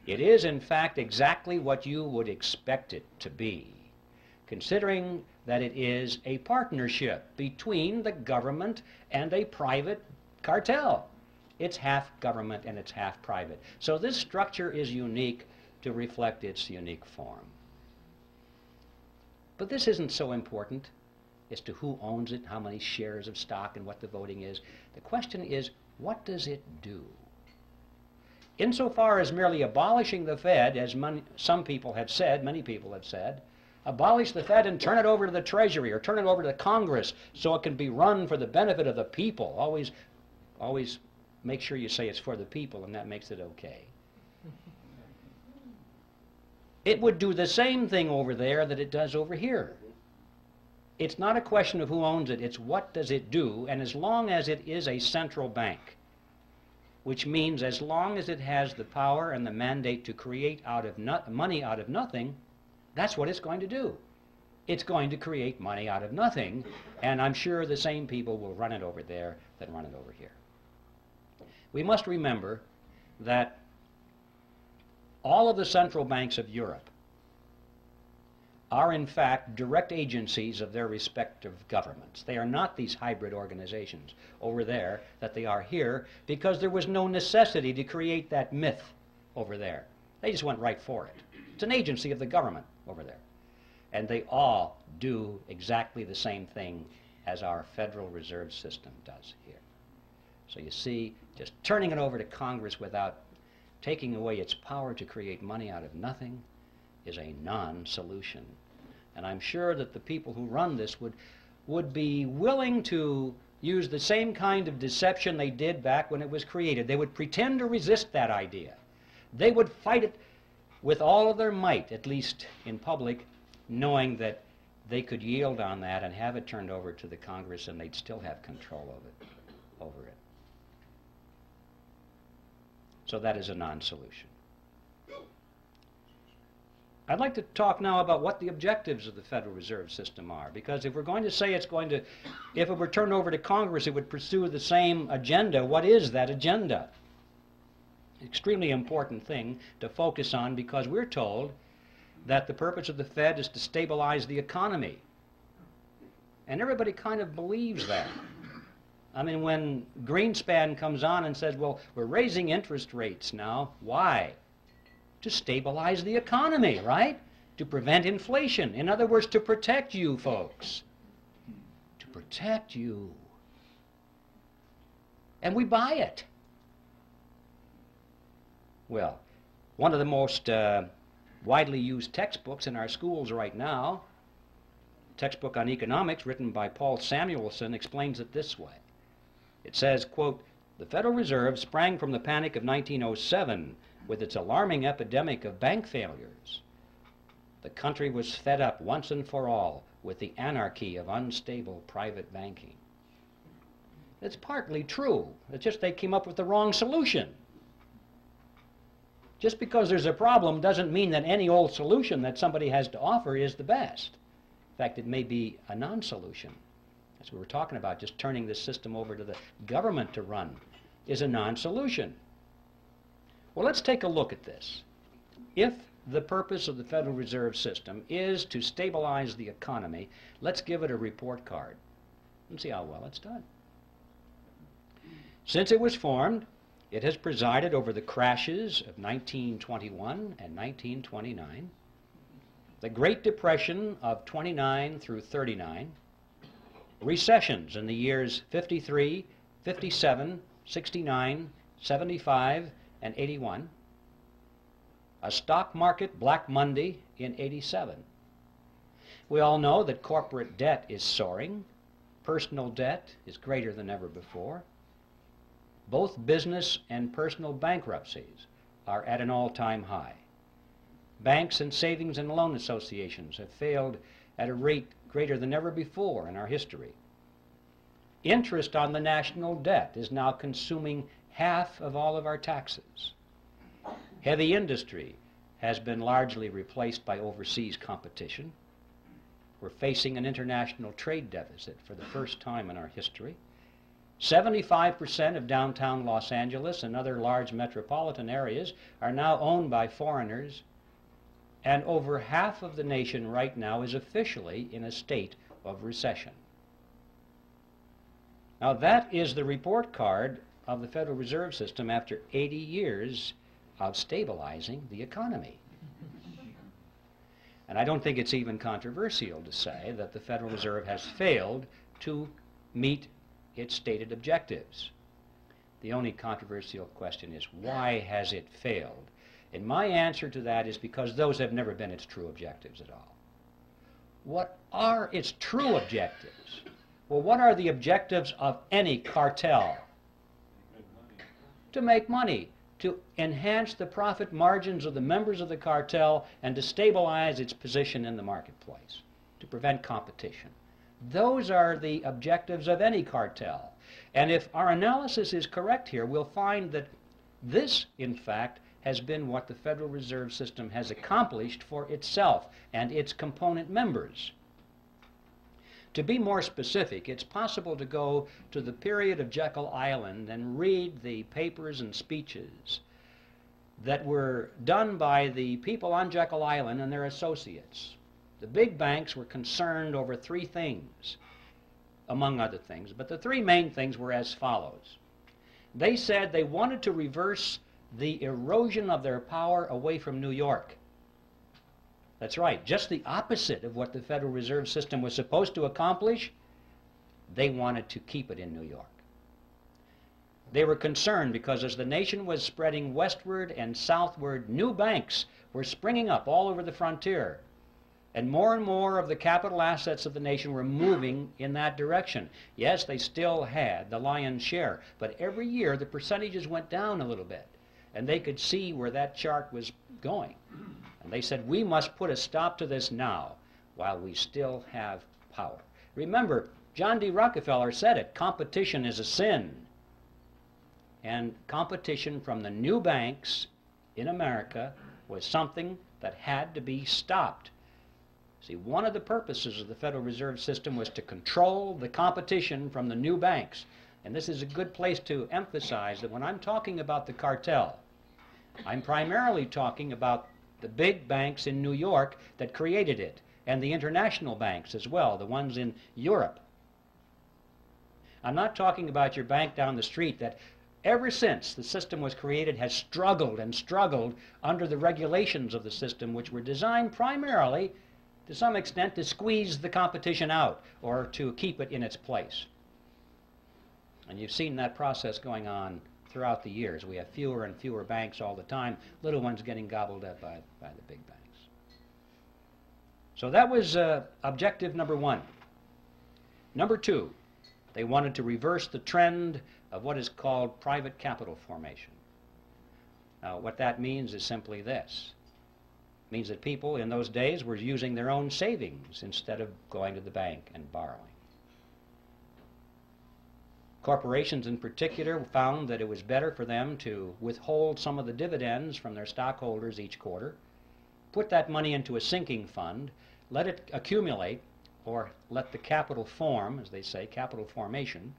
It is, in fact, exactly what you would expect it to be, considering that it is a partnership between the government and a private cartel. It's half government and it's half private. So this structure is unique to reflect its unique form. But this isn't so important as to who owns it, how many shares of stock, and what the voting is. The question is, what does it do? Insofar as merely abolishing the Fed, as some people have said, many people have said, abolish the Fed and turn it over to the Treasury or turn it over to Congress so it can be run for the benefit of the people. Always make sure you say it's for the people, and that makes it okay. It would do the same thing over there that it does over here. It's not a question of who owns it, it's what does it do, and as long as it is a central bank, which means as long as it has the power and the mandate to create money out of nothing, that's what it's going to do. It's going to create money out of nothing, and I'm sure the same people will run it over there that run it over here. We must remember that all of the central banks of Europe are in fact direct agencies of their respective governments. They are not these hybrid organizations over there that they are here, because there was no necessity to create that myth over there. They just went right for it. It's an agency of the government over there. And they all do exactly the same thing as our Federal Reserve System does here. So you see, just turning it over to Congress without taking away its power to create money out of nothing is a non-solution. And I'm sure that the people who run this would be willing to use the same kind of deception they did back when it was created. They would pretend to resist that idea. They would fight it with all of their might, at least in public, knowing that they could yield on that and have it turned over to the Congress and they'd still have control over it. So that is a non-solution. I'd like to talk now about what the objectives of the Federal Reserve System are, because if we're going to say if it were turned over to Congress, it would pursue the same agenda. What is that agenda? Extremely important thing to focus on, because we're told that the purpose of the Fed is to stabilize the economy. And everybody kind of believes that. I mean, when Greenspan comes on and says, well, we're raising interest rates now, why? To stabilize the economy, right? To prevent inflation. In other words, to protect you folks. To protect you. And we buy it. Well, one of the most widely used textbooks in our schools right now, a textbook on economics written by Paul Samuelson, explains it this way. It says, quote, "The Federal Reserve sprang from the panic of 1907 with its alarming epidemic of bank failures. The country was fed up once and for all with the anarchy of unstable private banking." It's partly true. It's just they came up with the wrong solution. Just because there's a problem doesn't mean that any old solution that somebody has to offer is the best. In fact, it may be a non-solution. That's what we're talking about. Just turning this system over to the government to run is a non-solution. Well, let's take a look at this. If the purpose of the Federal Reserve System is to stabilize the economy, let's give it a report card and see how well it's done. Since it was formed, it has presided over the crashes of 1921 and 1929, the Great Depression of 29 through 39, recessions in the years 53, 57, 69, 75, and 81, a stock market Black Monday in 87. We all know that corporate debt is soaring, personal debt is greater than ever before, Both business and personal bankruptcies are at an all-time high. Banks and savings and loan associations have failed at a rate greater than ever before in our history. Interest on the national debt is now consuming half of all of our taxes. Heavy industry has been largely replaced by overseas competition. We're facing an international trade deficit for the first time in our history. 75% of downtown Los Angeles and other large metropolitan areas are now owned by foreigners, and over half of the nation right now is officially in a state of recession. Now that is the report card of the Federal Reserve System after 80 years of stabilizing the economy. And I don't think it's even controversial to say that the Federal Reserve has failed to meet its stated objectives. The only controversial question is, why has it failed? And my answer to that is because those have never been its true objectives at all. What are its true objectives? Well, what are the objectives of any cartel? To make money, to enhance the profit margins of the members of the cartel, and to stabilize its position in the marketplace, to prevent competition. Those are the objectives of any cartel. And if our analysis is correct here, we'll find that this, in fact, has been what the Federal Reserve System has accomplished for itself and its component members. To be more specific, it's possible to go to the period of Jekyll Island and read the papers and speeches that were done by the people on Jekyll Island and their associates. The big banks were concerned over three things, among other things, but the three main things were as follows. They said they wanted to reverse the erosion of their power away from New York. That's right, just the opposite of what the Federal Reserve System was supposed to accomplish. They wanted to keep it in New York. They were concerned because as the nation was spreading westward and southward, new banks were springing up all over the frontier. And more of the capital assets of the nation were moving in that direction. Yes, they still had the lion's share, but every year the percentages went down a little bit. And they could see where that chart was going. And they said, we must put a stop to this now while we still have power. Remember, John D. Rockefeller said it, competition is a sin. And competition from the new banks in America was something that had to be stopped. See, one of the purposes of the Federal Reserve System was to control the competition from the new banks. And this is a good place to emphasize that when I'm talking about the cartel, I'm primarily talking about the big banks in New York that created it, and the international banks as well, the ones in Europe. I'm not talking about your bank down the street that ever since the system was created has struggled and struggled under the regulations of the system, which were designed primarily, to some extent, to squeeze the competition out or to keep it in its place. And you've seen that process going on throughout the years. We have fewer and fewer banks all the time, little ones getting gobbled up by the big banks. So that was objective number one. Number two, they wanted to reverse the trend of what is called private capital formation. Now, what that means is simply this. It means that people in those days were using their own savings instead of going to the bank and borrowing. Corporations in particular found that it was better for them to withhold some of the dividends from their stockholders each quarter, put that money into a sinking fund, let it accumulate, or let the capital form, as they say, capital formation,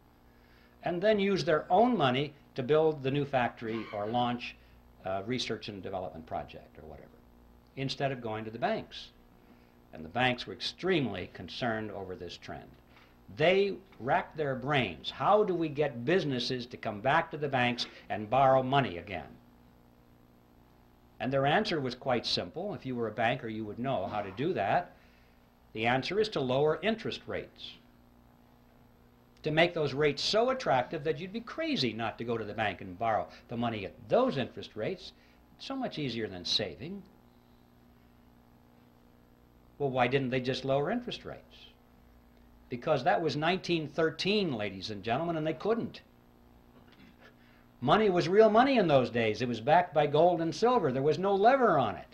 and then use their own money to build the new factory or launch a research and development project or whatever, instead of going to the banks. And the banks were extremely concerned over this trend. They racked their brains. How do we get businesses to come back to the banks and borrow money again? And their answer was quite simple. If you were a banker, you would know how to do that. The answer is to lower interest rates, to make those rates so attractive that you'd be crazy not to go to the bank and borrow the money at those interest rates. So much easier than saving. Well, why didn't they just lower interest rates? Because that was 1913, ladies and gentlemen, and they couldn't. Money was real money in those days. It was backed by gold and silver. There was no lever on it.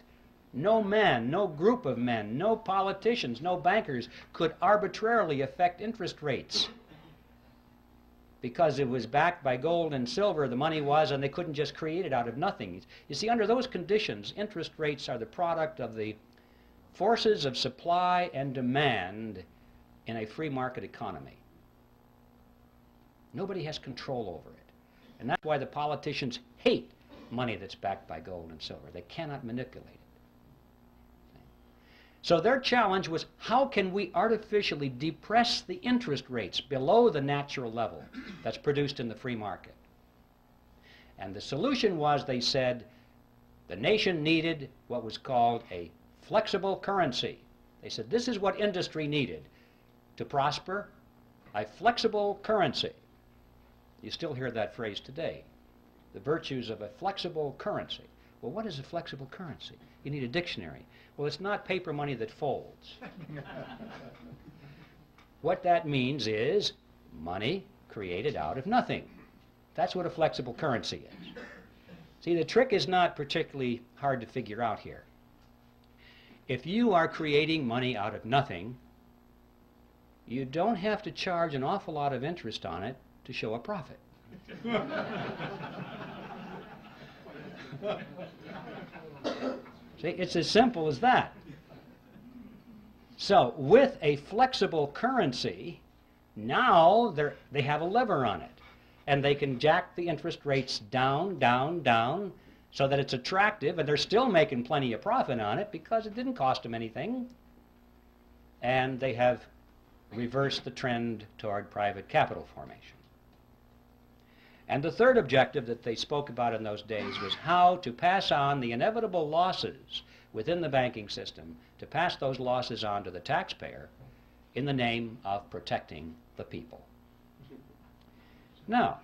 No man, no group of men, no politicians, no bankers could arbitrarily affect interest rates. Because it was backed by gold and silver, the money was, and they couldn't just create it out of nothing. You see, under those conditions, interest rates are the product of the forces of supply and demand in a free market economy. Nobody has control over it. And that's why the politicians hate money that's backed by gold and silver. They cannot manipulate it. So their challenge was, how can we artificially depress the interest rates below the natural level that's produced in the free market? And the solution was, they said, the nation needed what was called a flexible currency. They said this is what industry needed to prosper, a flexible currency. You still hear that phrase today, the virtues of a flexible currency. Well, what is a flexible currency? You need a dictionary. Well, it's not paper money that folds. What that means is money created out of nothing. That's what a flexible currency is. See, the trick is not particularly hard to figure out here. If you are creating money out of nothing, you don't have to charge an awful lot of interest on it to show a profit. See, it's as simple as that. So, with a flexible currency, now they have a lever on it. And they can jack the interest rates down, down, down, so that it's attractive, and they're still making plenty of profit on it because it didn't cost them anything. And they have reversed the trend toward private capital formation. And the third objective that they spoke about in those days was how to pass on the inevitable losses within the banking system, to pass those losses on to the taxpayer in the name of protecting the people. Now,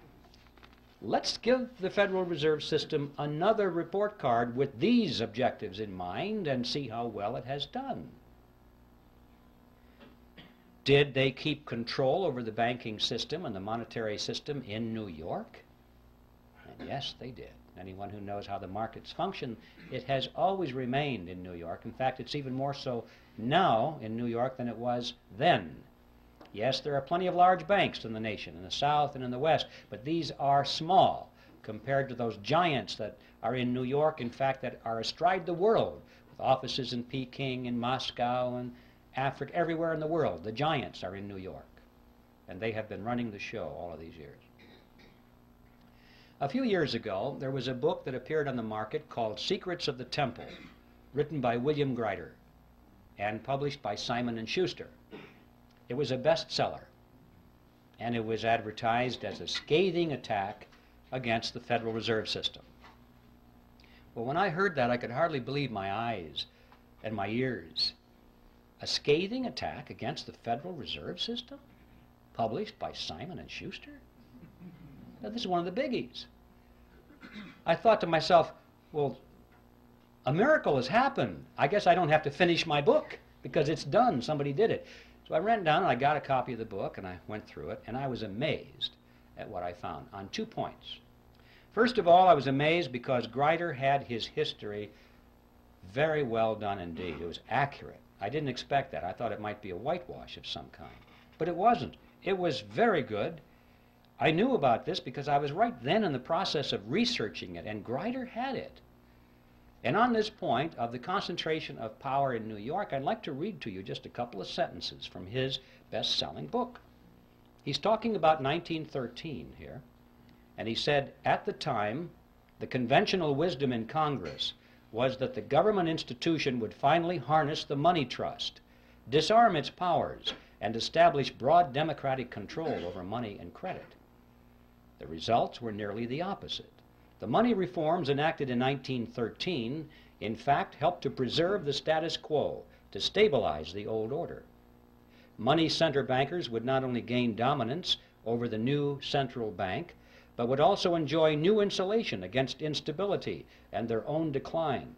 let's give the Federal Reserve System another report card with these objectives in mind and see how well it has done. Did they keep control over the banking system and the monetary system in New York? And yes, they did. Anyone who knows how the markets function, it has always remained in New York. In fact, it's even more so now in New York than it was then. Yes, there are plenty of large banks in the nation, in the South and in the West, but these are small compared to those giants that are in New York, in fact, that are astride the world, with offices in Peking and Moscow and Africa, everywhere in the world. The giants are in New York, and they have been running the show all of these years. A few years ago, there was a book that appeared on the market called Secrets of the Temple, written by William Grider and published by Simon & Schuster. It was a bestseller, and it was advertised as a scathing attack against the Federal Reserve System. Well, when I heard that, I could hardly believe my eyes and my ears. A scathing attack against the Federal Reserve System, published by Simon & Schuster? Now, this is one of the biggies. I thought to myself, well, a miracle has happened. I guess I don't have to finish my book because it's done. Somebody did it. So I ran down and I got a copy of the book and I went through it, and I was amazed at what I found on 2 points. First of all, I was amazed because Grider had his history very well done indeed. It was accurate. I didn't expect that. I thought it might be a whitewash of some kind. But it wasn't. It was very good. I knew about this because I was right then in the process of researching it, and Grider had it. And on this point of the concentration of power in New York, I'd like to read to you just a couple of sentences from his best-selling book. He's talking about 1913 here, and he said, at the time, the conventional wisdom in Congress was that the government institution would finally harness the money trust, disarm its powers, and establish broad democratic control over money and credit. The results were nearly the opposite. The money reforms enacted in 1913, in fact, helped to preserve the status quo, to stabilize the old order. Money center bankers would not only gain dominance over the new central bank, but would also enjoy new insulation against instability and their own decline.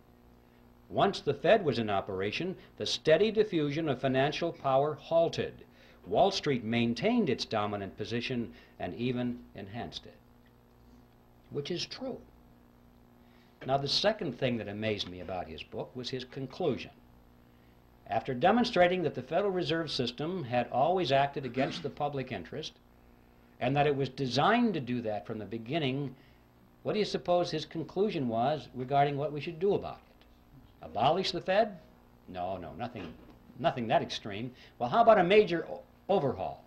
Once the Fed was in operation, the steady diffusion of financial power halted. Wall Street maintained its dominant position and even enhanced it. which is true. Now, the second thing that amazed me about his book was his conclusion. After demonstrating that the Federal Reserve System had always acted against the public interest, and that it was designed to do that from the beginning, what do you suppose his conclusion was regarding what we should do about it? Abolish the Fed? No, nothing that extreme. Well, how about a major overhaul?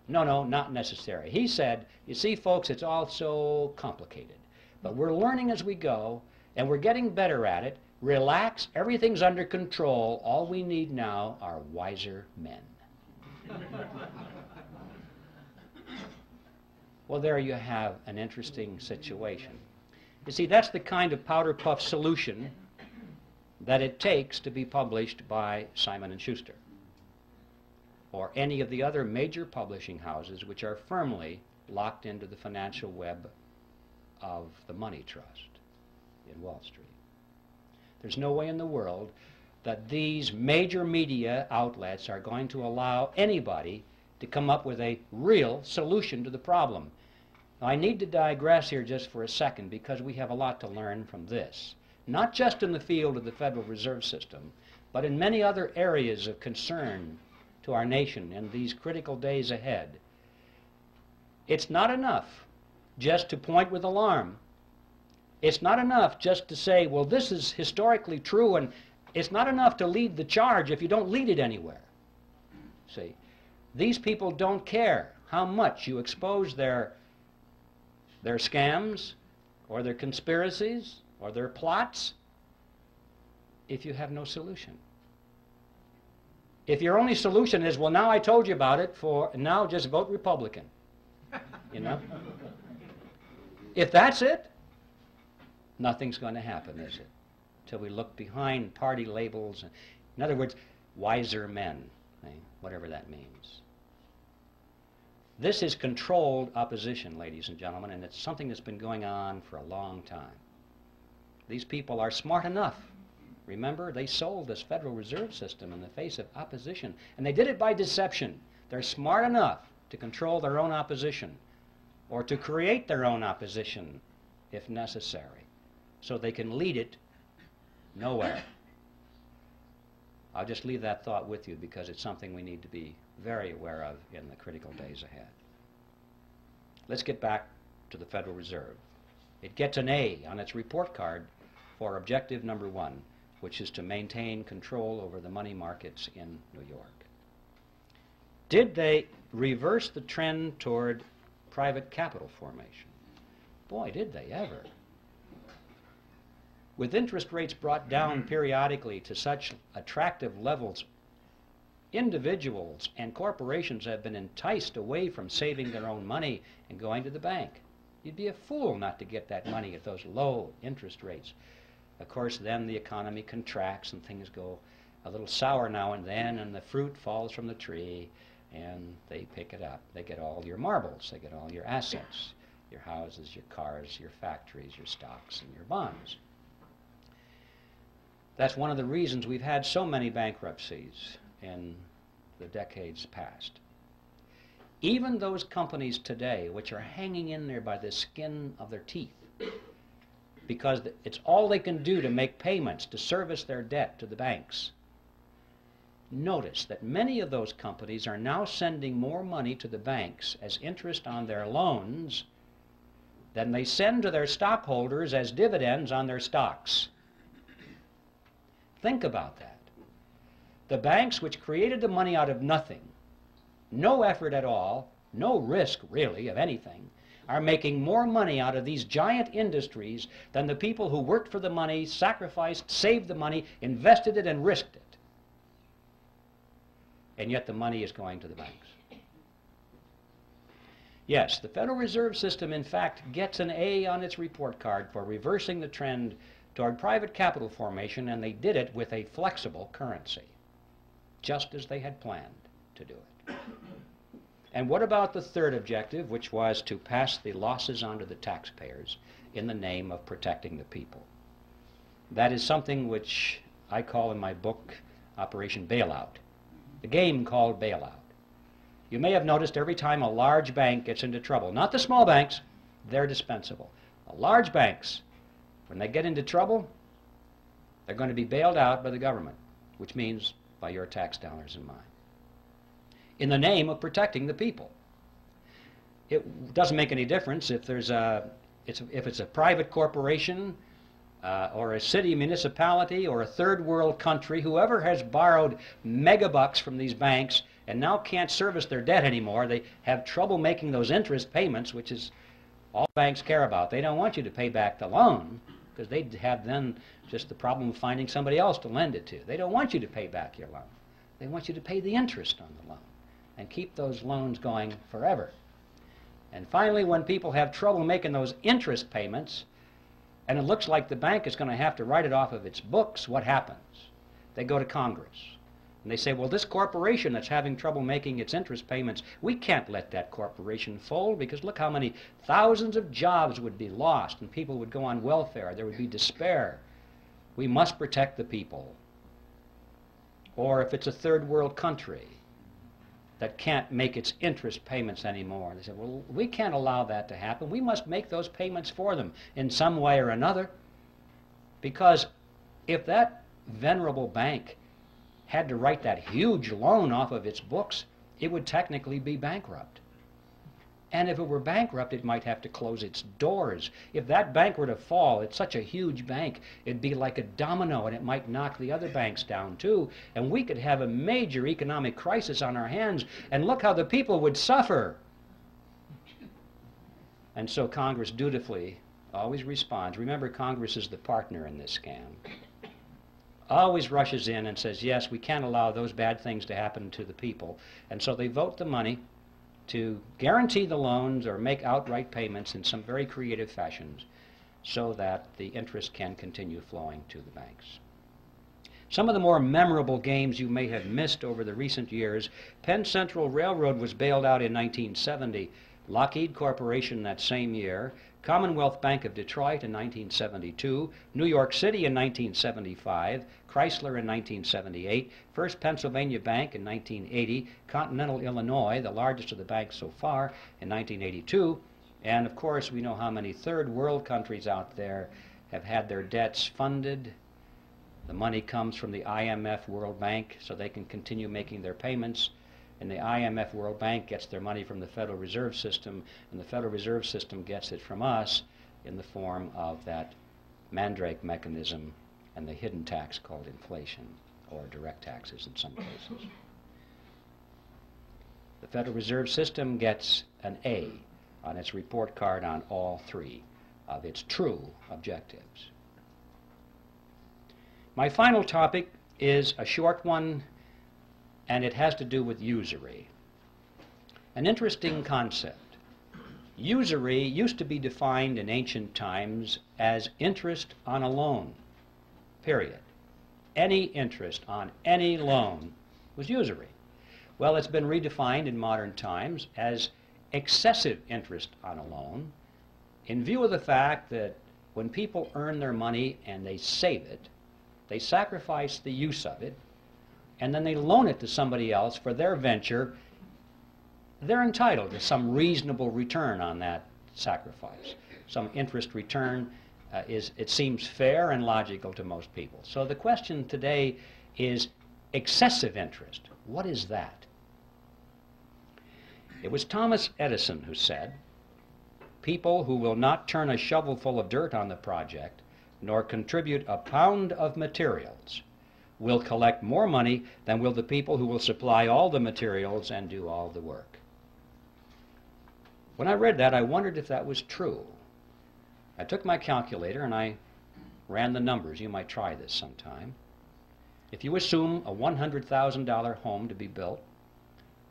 No, not necessary. He said, you see, folks, it's all so complicated, but we're learning as we go, and we're getting better at it. Relax, everything's under control. All we need now are wiser men. Well, there you have an interesting situation. You see, that's the kind of powder puff solution that it takes to be published by Simon & Schuster or any of the other major publishing houses which are firmly locked into the financial web of the money trust in Wall Street. There's no way in the world that these major media outlets are going to allow anybody to come up with a real solution to the problem. Now, I need to digress here just for a second because we have a lot to learn from this, not just in the field of the Federal Reserve System, but in many other areas of concern to our nation in these critical days ahead. It's not enough just to point with alarm. It's not enough just to say, well, this is historically true, and it's not enough to lead the charge if you don't lead it anywhere. See, these people don't care how much you expose their scams or their conspiracies or their plots if you have no solution. If your only solution is, well, now I told you about it, now just vote Republican, you know? If that's it, nothing's going to happen, is it? Till we look behind party labels. In other words, wiser men, whatever that means. This is controlled opposition, ladies and gentlemen, and it's something that's been going on for a long time. These people are smart enough. Remember, they sold this Federal Reserve System in the face of opposition, and they did it by deception. They're smart enough to control their own opposition or to create their own opposition if necessary, so they can lead it nowhere. I'll just leave that thought with you because it's something we need to be very aware of in the critical days ahead. Let's get back to the Federal Reserve. It gets an A on its report card for objective number 1, which is to maintain control over the money markets in New York. Did they reverse the trend toward private capital formation? Boy, did they ever. With interest rates brought down periodically to such attractive levels, individuals and corporations have been enticed away from saving their own money and going to the bank. You'd be a fool not to get that money at those low interest rates. Of course, then the economy contracts and things go a little sour now and then, and the fruit falls from the tree, and they pick it up. They get all your marbles. They get all your assets, your houses, your cars, your factories, your stocks, and your bonds. That's one of the reasons we've had so many bankruptcies in the decades past. Even those companies today which are hanging in there by the skin of their teeth because it's all they can do to make payments to service their debt to the banks. Notice that many of those companies are now sending more money to the banks as interest on their loans than they send to their stockholders as dividends on their stocks. Think about that. The banks which created the money out of nothing, no effort at all, no risk really of anything, are making more money out of these giant industries than the people who worked for the money, sacrificed, saved the money, invested it, and risked it. And yet the money is going to the banks. Yes, the Federal Reserve System, in fact, gets an A on its report card for reversing the trend toward private capital formation, and they did it with a flexible currency, just as they had planned to do it. And what about the third objective, which was to pass the losses onto the taxpayers in the name of protecting the people? That is something which I call in my book Operation Bailout, the game called Bailout. You may have noticed every time a large bank gets into trouble, not the small banks, they're dispensable. Large banks, when they get into trouble, they're going to be bailed out by the government, which means by your tax dollars and mine, in the name of protecting the people. It doesn't make any difference if there's if it's a private corporation or a city municipality or a third world country. Whoever has borrowed megabucks from these banks and now can't service their debt anymore, they have trouble making those interest payments, which is all banks care about. They don't want you to pay back the loan, because they'd have then just the problem of finding somebody else to lend it to. They don't want you to pay back your loan. They want you to pay the interest on the loan and keep those loans going forever. And finally, when people have trouble making those interest payments, and it looks like the bank is going to have to write it off of its books, what happens? They go to Congress. And they say, well, this corporation that's having trouble making its interest payments, we can't let that corporation fold, because look how many thousands of jobs would be lost and people would go on welfare. There would be despair. We must protect the people. Or if it's a third world country that can't make its interest payments anymore, they say, well, we can't allow that to happen. We must make those payments for them in some way or another, because if that venerable bank had to write that huge loan off of its books, it would technically be bankrupt. And if it were bankrupt, it might have to close its doors. If that bank were to fall, it's such a huge bank, it'd be like a domino, and it might knock the other banks down too, and we could have a major economic crisis on our hands, and look how the people would suffer. And so Congress dutifully always responds. Remember, Congress is the partner in this scam. Always rushes in and says, yes, we can't allow those bad things to happen to the people. And so they vote the money to guarantee the loans or make outright payments in some very creative fashions so that the interest can continue flowing to the banks. Some of the more memorable games you may have missed over the recent years: Penn Central Railroad was bailed out in 1970, Lockheed Corporation that same year, Commonwealth Bank of Detroit in 1972, New York City in 1975, Chrysler in 1978, First Pennsylvania Bank in 1980, Continental Illinois, the largest of the banks so far, in 1982, and of course we know how many third world countries out there have had their debts funded. The money comes from the IMF World Bank so they can continue making their payments. And the IMF World Bank gets their money from the Federal Reserve System, and the Federal Reserve System gets it from us in the form of that mandrake mechanism and the hidden tax called inflation, or direct taxes in some cases. The Federal Reserve System gets an A on its report card on all three of its true objectives. My final topic is a short one, and it has to do with usury. An interesting concept. Usury used to be defined in ancient times as interest on a loan, period. Any interest on any loan was usury. Well, it's been redefined in modern times as excessive interest on a loan, in view of the fact that when people earn their money and they save it, they sacrifice the use of it, and then they loan it to somebody else for their venture. They're entitled to some reasonable return on that sacrifice. Some interest return it seems fair and logical to most people. So the question today is excessive interest. What is that? It was Thomas Edison who said, "People who will not turn a shovelful of dirt on the project, nor contribute a pound of materials, will collect more money than will the people who will supply all the materials and do all the work." When I read that, I wondered if that was true. I took my calculator and I ran the numbers. You might try this sometime. If you assume a $100,000 home to be built,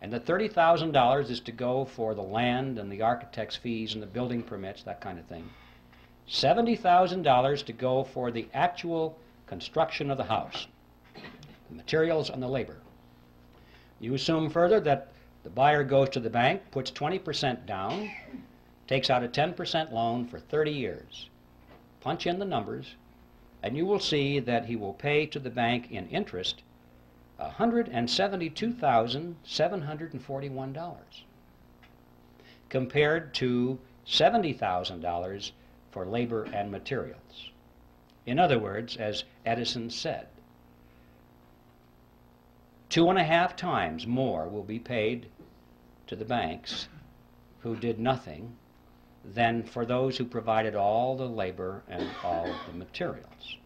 and that $30,000 is to go for the land and the architect's fees and the building permits, that kind of thing, $70,000 to go for the actual construction of the house, the materials and the labor. You assume further that the buyer goes to the bank, puts 20% down, takes out a 10% loan for 30 years. Punch in the numbers, and you will see that he will pay to the bank in interest $172,741, compared to $70,000 for labor and materials. In other words, as Edison said, 2.5 times more will be paid to the banks who did nothing than for those who provided all the labor and all the materials.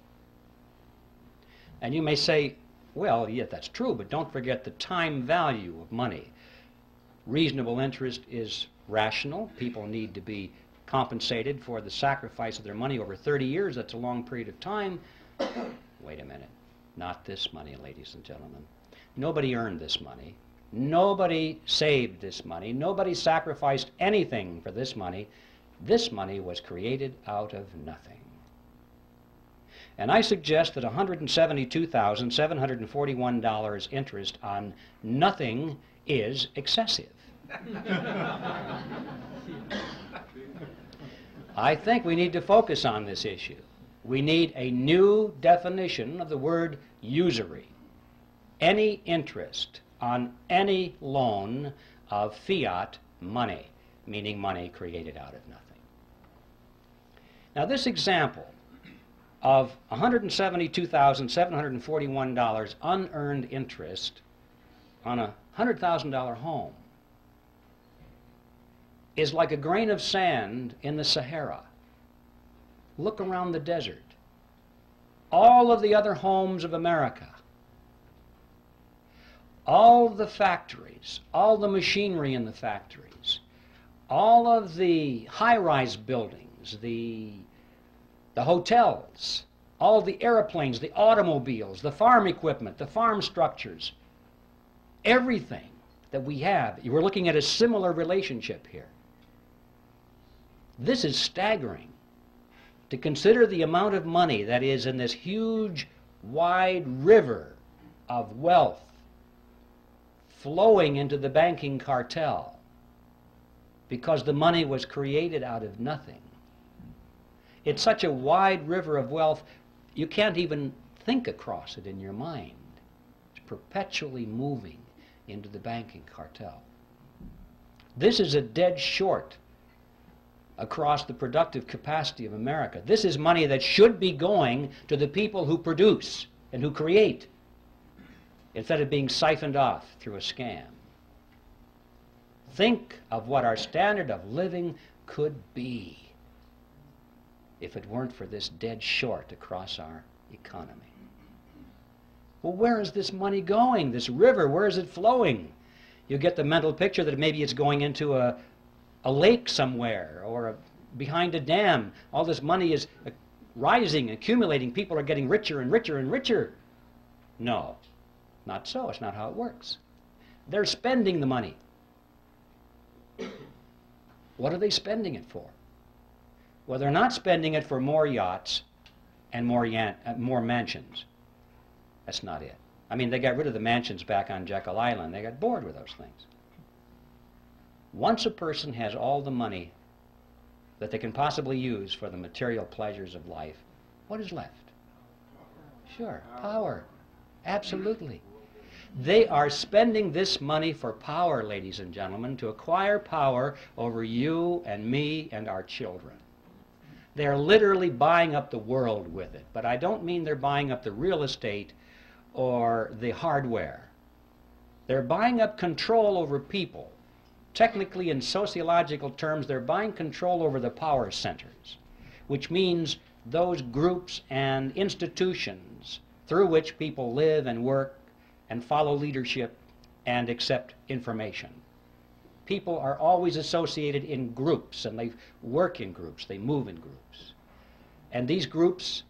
And you may say, well, yeah, that's true, but don't forget the time value of money. Reasonable interest is rational. People need to be compensated for the sacrifice of their money over 30 years. That's a long period of time. Wait a minute. Not this money, ladies and gentlemen. Nobody earned this money. Nobody saved this money. Nobody sacrificed anything for this money. This money was created out of nothing. And I suggest that $172,741 interest on nothing is excessive. I think we need to focus on this issue. We need a new definition of the word usury. Any interest on any loan of fiat money, meaning money created out of nothing. Now this example of $172,741 unearned interest on a $100,000 home is like a grain of sand in the Sahara. Look around the desert. All of the other homes of America, all the factories, all the machinery in the factories, all of the high-rise buildings, the hotels, all the airplanes, the automobiles, the farm equipment, the farm structures, everything that we have, we're looking at a similar relationship here. This is staggering. To consider the amount of money that is in this huge, wide river of wealth flowing into the banking cartel because the money was created out of nothing. It's such a wide river of wealth, you can't even think across it in your mind. It's perpetually moving into the banking cartel. This is a dead short across the productive capacity of America. This is money that should be going to the people who produce and who create, instead of being siphoned off through a scam. Think of what our standard of living could be if it weren't for this dead short across our economy. Well, where is this money going? This river, where is it flowing? You get the mental picture that maybe it's going into a lake somewhere or behind a dam. All this money is rising, accumulating. People are getting richer and richer and richer. No, not so. It's not how it works. They're spending the money. What are they spending it for? Well, they're not spending it for more yachts and more mansions. That's not it. I mean, they got rid of the mansions back on Jekyll Island. They got bored with those things. Once a person has all the money that they can possibly use for the material pleasures of life, what is left? Sure, power. Absolutely. They are spending this money for power, ladies and gentlemen, to acquire power over you and me and our children. They're literally buying up the world with it. But I don't mean they're buying up the real estate or the hardware. They're buying up control over people. Technically, in sociological terms, they're buying control over the power centers, which means those groups and institutions through which people live and work and follow leadership and accept information. People are always associated in groups, and they work in groups, they move in groups. And these groups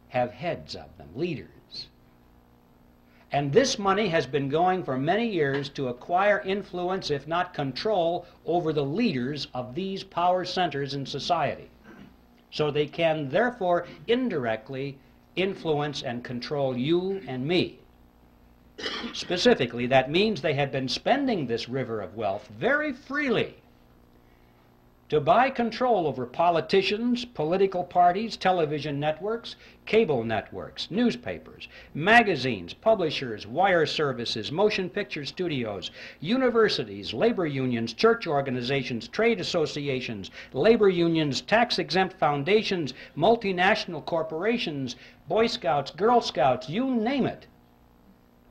have heads of them, leaders. And this money has been going for many years to acquire influence, if not control, over the leaders of these power centers in society. So they can therefore indirectly influence and control you and me. Specifically, that means they have been spending this river of wealth very freely to buy control over politicians, political parties, television networks, cable networks, newspapers, magazines, publishers, wire services, motion picture studios, universities, labor unions, church organizations, trade associations, labor unions, tax-exempt foundations, multinational corporations, Boy Scouts, Girl Scouts, you name it.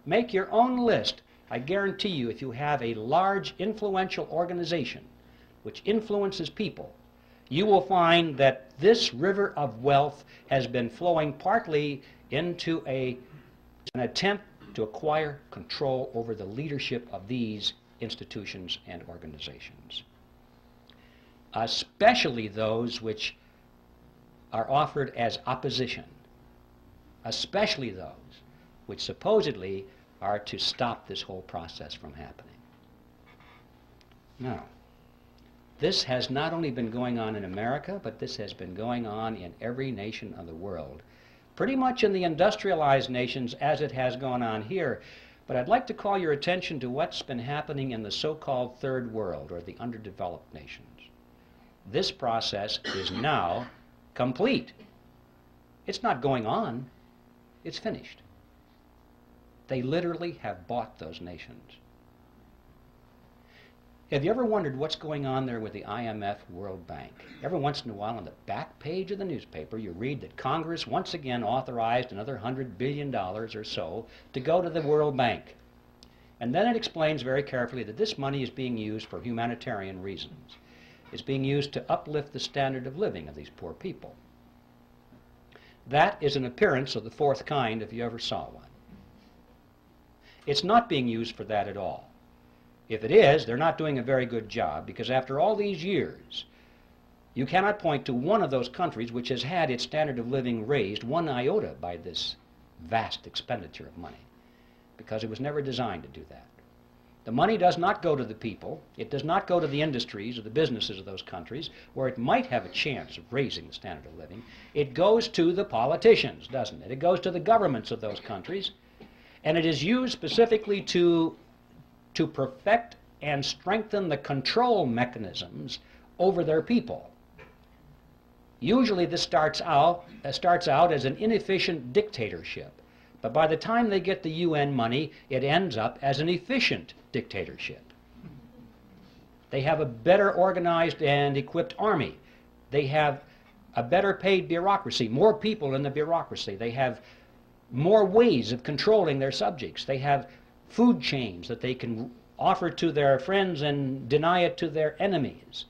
Make your own list. I guarantee you, if you have a large, influential organization which influences people, you will find that this river of wealth has been flowing partly into an attempt to acquire control over the leadership of these institutions and organizations, especially those which are offered as opposition, especially those which supposedly are to stop this whole process from happening. Now, this has not only been going on in America, but this has been going on in every nation of the world, pretty much in the industrialized nations as it has gone on here. But I'd like to call your attention to what's been happening in the so-called third world, or the underdeveloped nations. This process is now complete. It's not going on, it's finished. They literally have bought those nations. Have you ever wondered what's going on there with the IMF, World Bank? Every once in a while on the back page of the newspaper you read that Congress once again authorized another $100 billion or so to go to the World Bank. And then it explains very carefully that this money is being used for humanitarian reasons. It's being used to uplift the standard of living of these poor people. That is an appearance of the fourth kind if you ever saw one. It's not being used for that at all. If it is, they're not doing a very good job, because after all these years, you cannot point to one of those countries which has had its standard of living raised one iota by this vast expenditure of money, because it was never designed to do that. The money does not go to the people. It does not go to the industries or the businesses of those countries where it might have a chance of raising the standard of living. It goes to the politicians, doesn't it? It goes to the governments of those countries, and it is used specifically to perfect and strengthen the control mechanisms over their people. Usually this starts out as an inefficient dictatorship, but by the time they get the UN money, it ends up as an efficient dictatorship. They have a better organized and equipped army. They have a better paid bureaucracy, more people in the bureaucracy. They have more ways of controlling their subjects. They have food chains that they can offer to their friends and deny it to their enemies.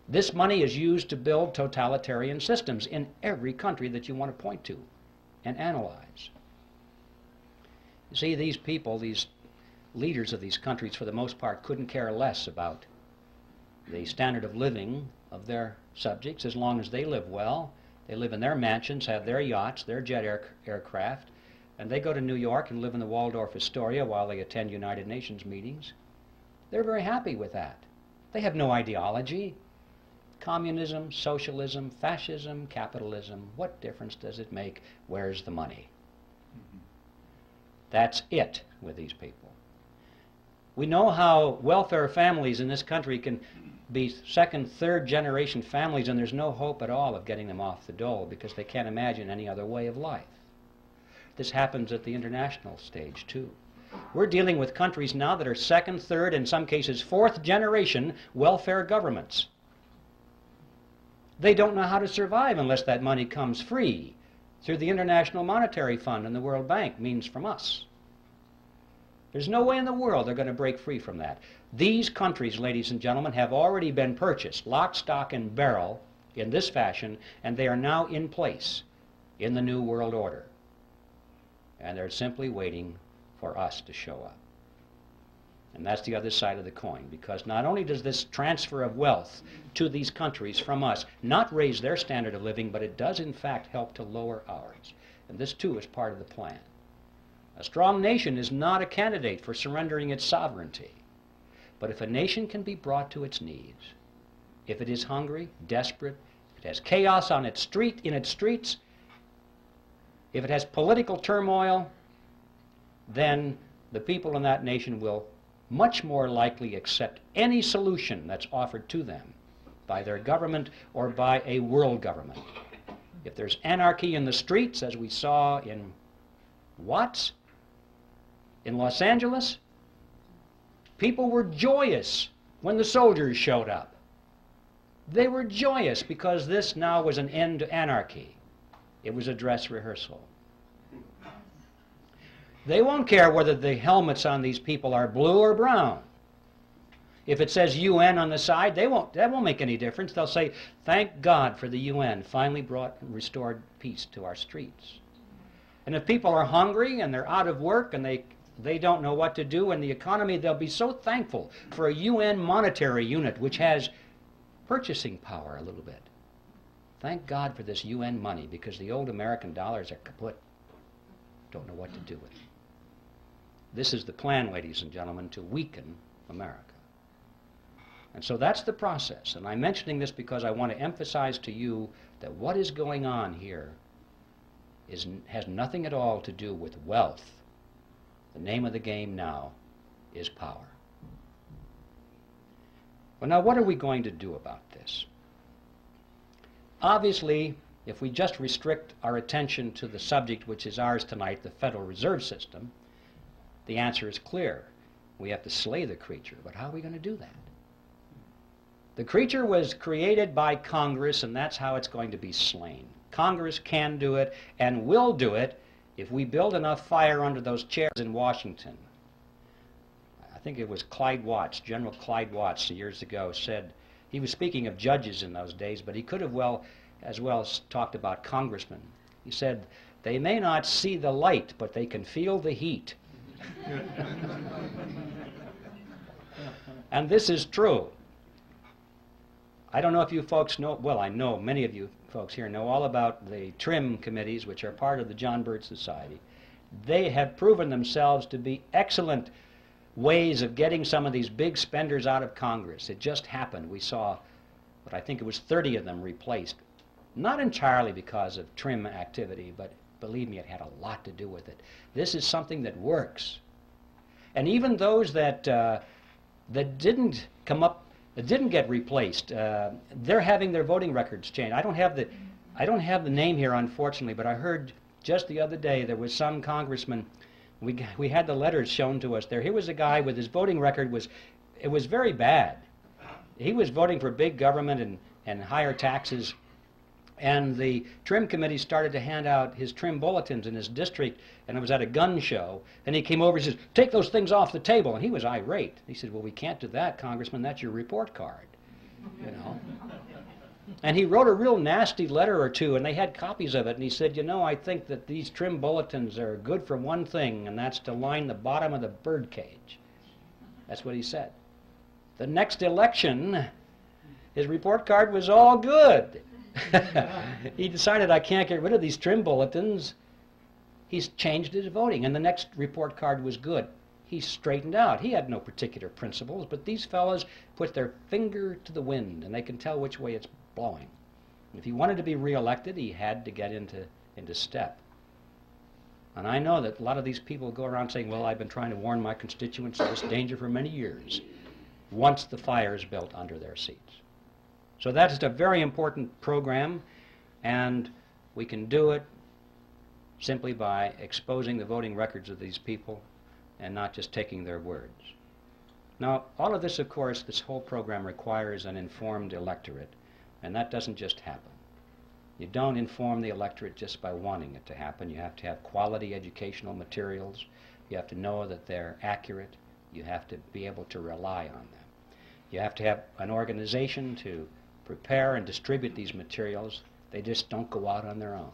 This money is used to build totalitarian systems in every country that you want to point to and analyze. You see, these people, these leaders of these countries, for the most part, couldn't care less about the standard of living of their subjects as long as they live well. They live in their mansions, have their yachts, their jet aircraft, and they go to New York and live in the Waldorf Astoria while they attend United Nations meetings. They're very happy with that. They have no ideology. Communism, socialism, fascism, capitalism, what difference does it make? Where's the money? That's it with these people. We know how welfare families in this country can be second, third generation families, and there's no hope at all of getting them off the dole because they can't imagine any other way of life. This happens at the international stage too. We're dealing with countries now that are second, third, in some cases fourth generation welfare governments. They don't know how to survive unless that money comes free through the International Monetary Fund and the World Bank, means from us. There's no way in the world they're going to break free from that. These countries, ladies and gentlemen, have already been purchased, lock, stock, and barrel, in this fashion, and they are now in place in the New World Order. And they're simply waiting for us to show up. And that's the other side of the coin, because not only does this transfer of wealth to these countries from us not raise their standard of living, but it does in fact help to lower ours. And this too is part of the plan. A strong nation is not a candidate for surrendering its sovereignty. But if a nation can be brought to its knees, if it is hungry, desperate, if it has chaos in its streets, if it has political turmoil, then the people in that nation will much more likely accept any solution that's offered to them by their government or by a world government. If there's anarchy in the streets, as we saw in Watts, in Los Angeles, people were joyous when the soldiers showed up. They were joyous because this now was an end to anarchy. It was a dress rehearsal. They won't care whether the helmets on these people are blue or brown. If it says UN on the side, that won't make any difference. They'll say, thank God for the UN finally brought and restored peace to our streets. And if people are hungry and they're out of work and they don't know what to do in the economy, they'll be so thankful for a UN monetary unit which has purchasing power a little bit. Thank God for this UN money, because the old American dollars are kaput. Don't know what to do with it. This is the plan, ladies and gentlemen, to weaken America. And so that's the process. And I'm mentioning this because I want to emphasize to you that what is going on here has nothing at all to do with wealth. The name of the game now is power. Well, now, what are we going to do about this? Obviously, if we just restrict our attention to the subject which is ours tonight, the Federal Reserve System, the answer is clear. We have to slay the creature. But how are we going to do that? The creature was created by Congress, and that's how it's going to be slain. Congress can do it and will do it if we build enough fire under those chairs in Washington. I think it was Clyde Watts, General Clyde Watts, years ago, said, he was speaking of judges in those days, but he could have as well talked about congressmen. He said, they may not see the light, but they can feel the heat. And this is true. I don't know if you folks know, well, I know many of you folks here know all about the TRIM committees, which are part of the John Birch Society. They have proven themselves to be excellent ways of getting some of these big spenders out of Congress. It just happened. We saw, but I think it was 30 of them replaced. Not entirely because of TRIM activity, but believe me, it had a lot to do with it. This is something that works. And even those that didn't come up, that didn't get replaced, they're having their voting records changed. I don't have the name here, unfortunately, but I heard just the other day there was some congressman. We had the letters shown to us there. Here was a guy with his voting record it was very bad. He was voting for big government and higher taxes, and the TRIM committee started to hand out his TRIM bulletins in his district, and it was at a gun show, and he came over and says, take those things off the table, and he was irate. He said, well, we can't do that, Congressman, that's your report card, you know. And he wrote a real nasty letter or two, and they had copies of it, and he said, you know, I think that these TRIM bulletins are good for one thing, and that's to line the bottom of the bird cage. That's what he said. The next election, his report card was all good. He decided, I can't get rid of these TRIM bulletins. He's changed his voting, and the next report card was good. He straightened out. He had no particular principles, but these fellows put their finger to the wind, and they can tell which way it's blowing. If he wanted to be reelected, he had to get into step. And I know that a lot of these people go around saying, well, I've been trying to warn my constituents of this danger for many years, once the fire is built under their seats. So that's a very important program, and we can do it simply by exposing the voting records of these people and not just taking their words. Now, all of this, of course, this whole program requires an informed electorate, and that doesn't just happen. You don't inform the electorate just by wanting it to happen. You have to have quality educational materials. You have to know that they're accurate. You have to be able to rely on them. You have to have an organization to prepare and distribute these materials. They just don't go out on their own.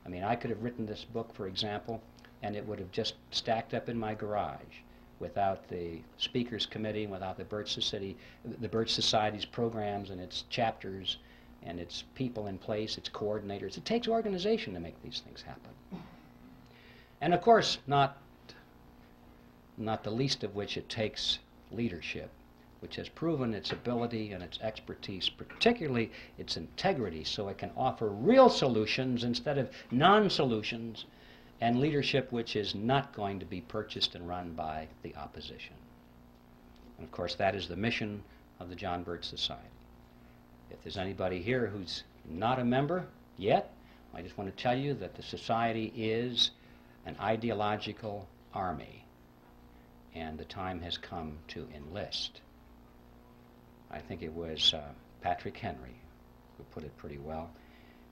I mean, I could have written this book, for example, and it would have just stacked up in my garage without the Speakers Committee, without the Birch Society's programs and its chapters and its people in place, its coordinators. It takes organization to make these things happen. And of course, not the least of which, it takes leadership, which has proven its ability and its expertise, particularly its integrity, so it can offer real solutions instead of non-solutions, and leadership which is not going to be purchased and run by the opposition. And of course, that is the mission of the John Birch Society. If there's anybody here who's not a member yet, I just want to tell you that the Society is an ideological army, and the time has come to enlist. I think it was Patrick Henry who put it pretty well.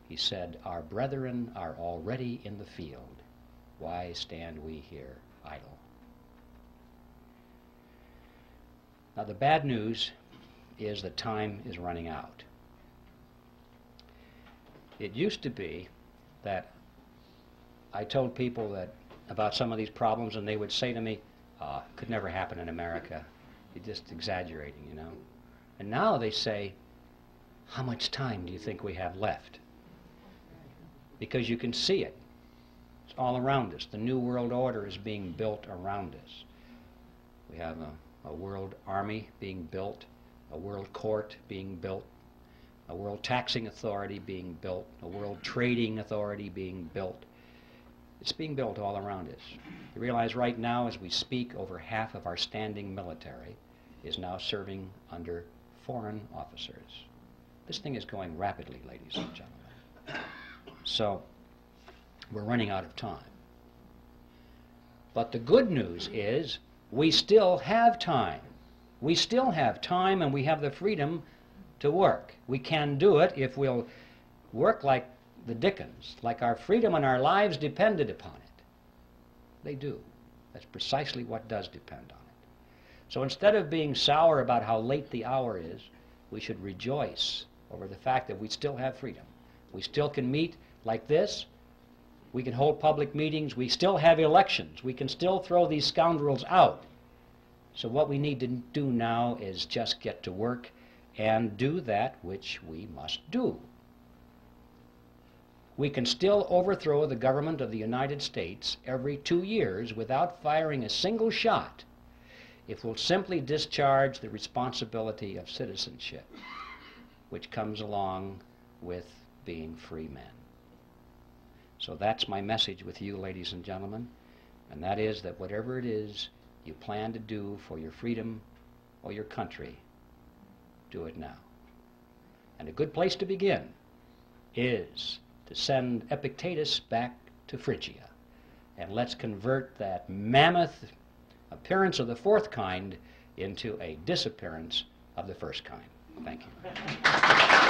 He said, "Our brethren are already in the field. Why stand we here idle?" Now, the bad news is that time is running out. It used to be that I told people that about some of these problems, and they would say to me, could never happen in America. You're just exaggerating, you know. And now they say, how much time do you think we have left? Because you can see it. It's all around us. The New World Order is being built around us. We have a world army being built, a world court being built, a world taxing authority being built, a world trading authority being built. It's being built all around us. You realize right now, as we speak, over half of our standing military is now serving under foreign officers. This thing is going rapidly, ladies and gentlemen. So, we're running out of time. But the good news is, we still have time. We still have time, and we have the freedom to work. We can do it if we'll work like the Dickens, like our freedom and our lives depended upon it. They do. That's precisely what does depend on it. So instead of being sour about how late the hour is, we should rejoice over the fact that we still have freedom. We still can meet like this. We can hold public meetings. We still have elections. We can still throw these scoundrels out. So what we need to do now is just get to work and do that which we must do. We can still overthrow the government of the United States every 2 years without firing a single shot if we'll simply discharge the responsibility of citizenship, which comes along with being free men. So that's my message with you, ladies and gentlemen, and that is that whatever it is you plan to do for your freedom or your country, do it now. And a good place to begin is to send Epictetus back to Phrygia. And let's convert that mammoth appearance of the fourth kind into a disappearance of the first kind. Thank you.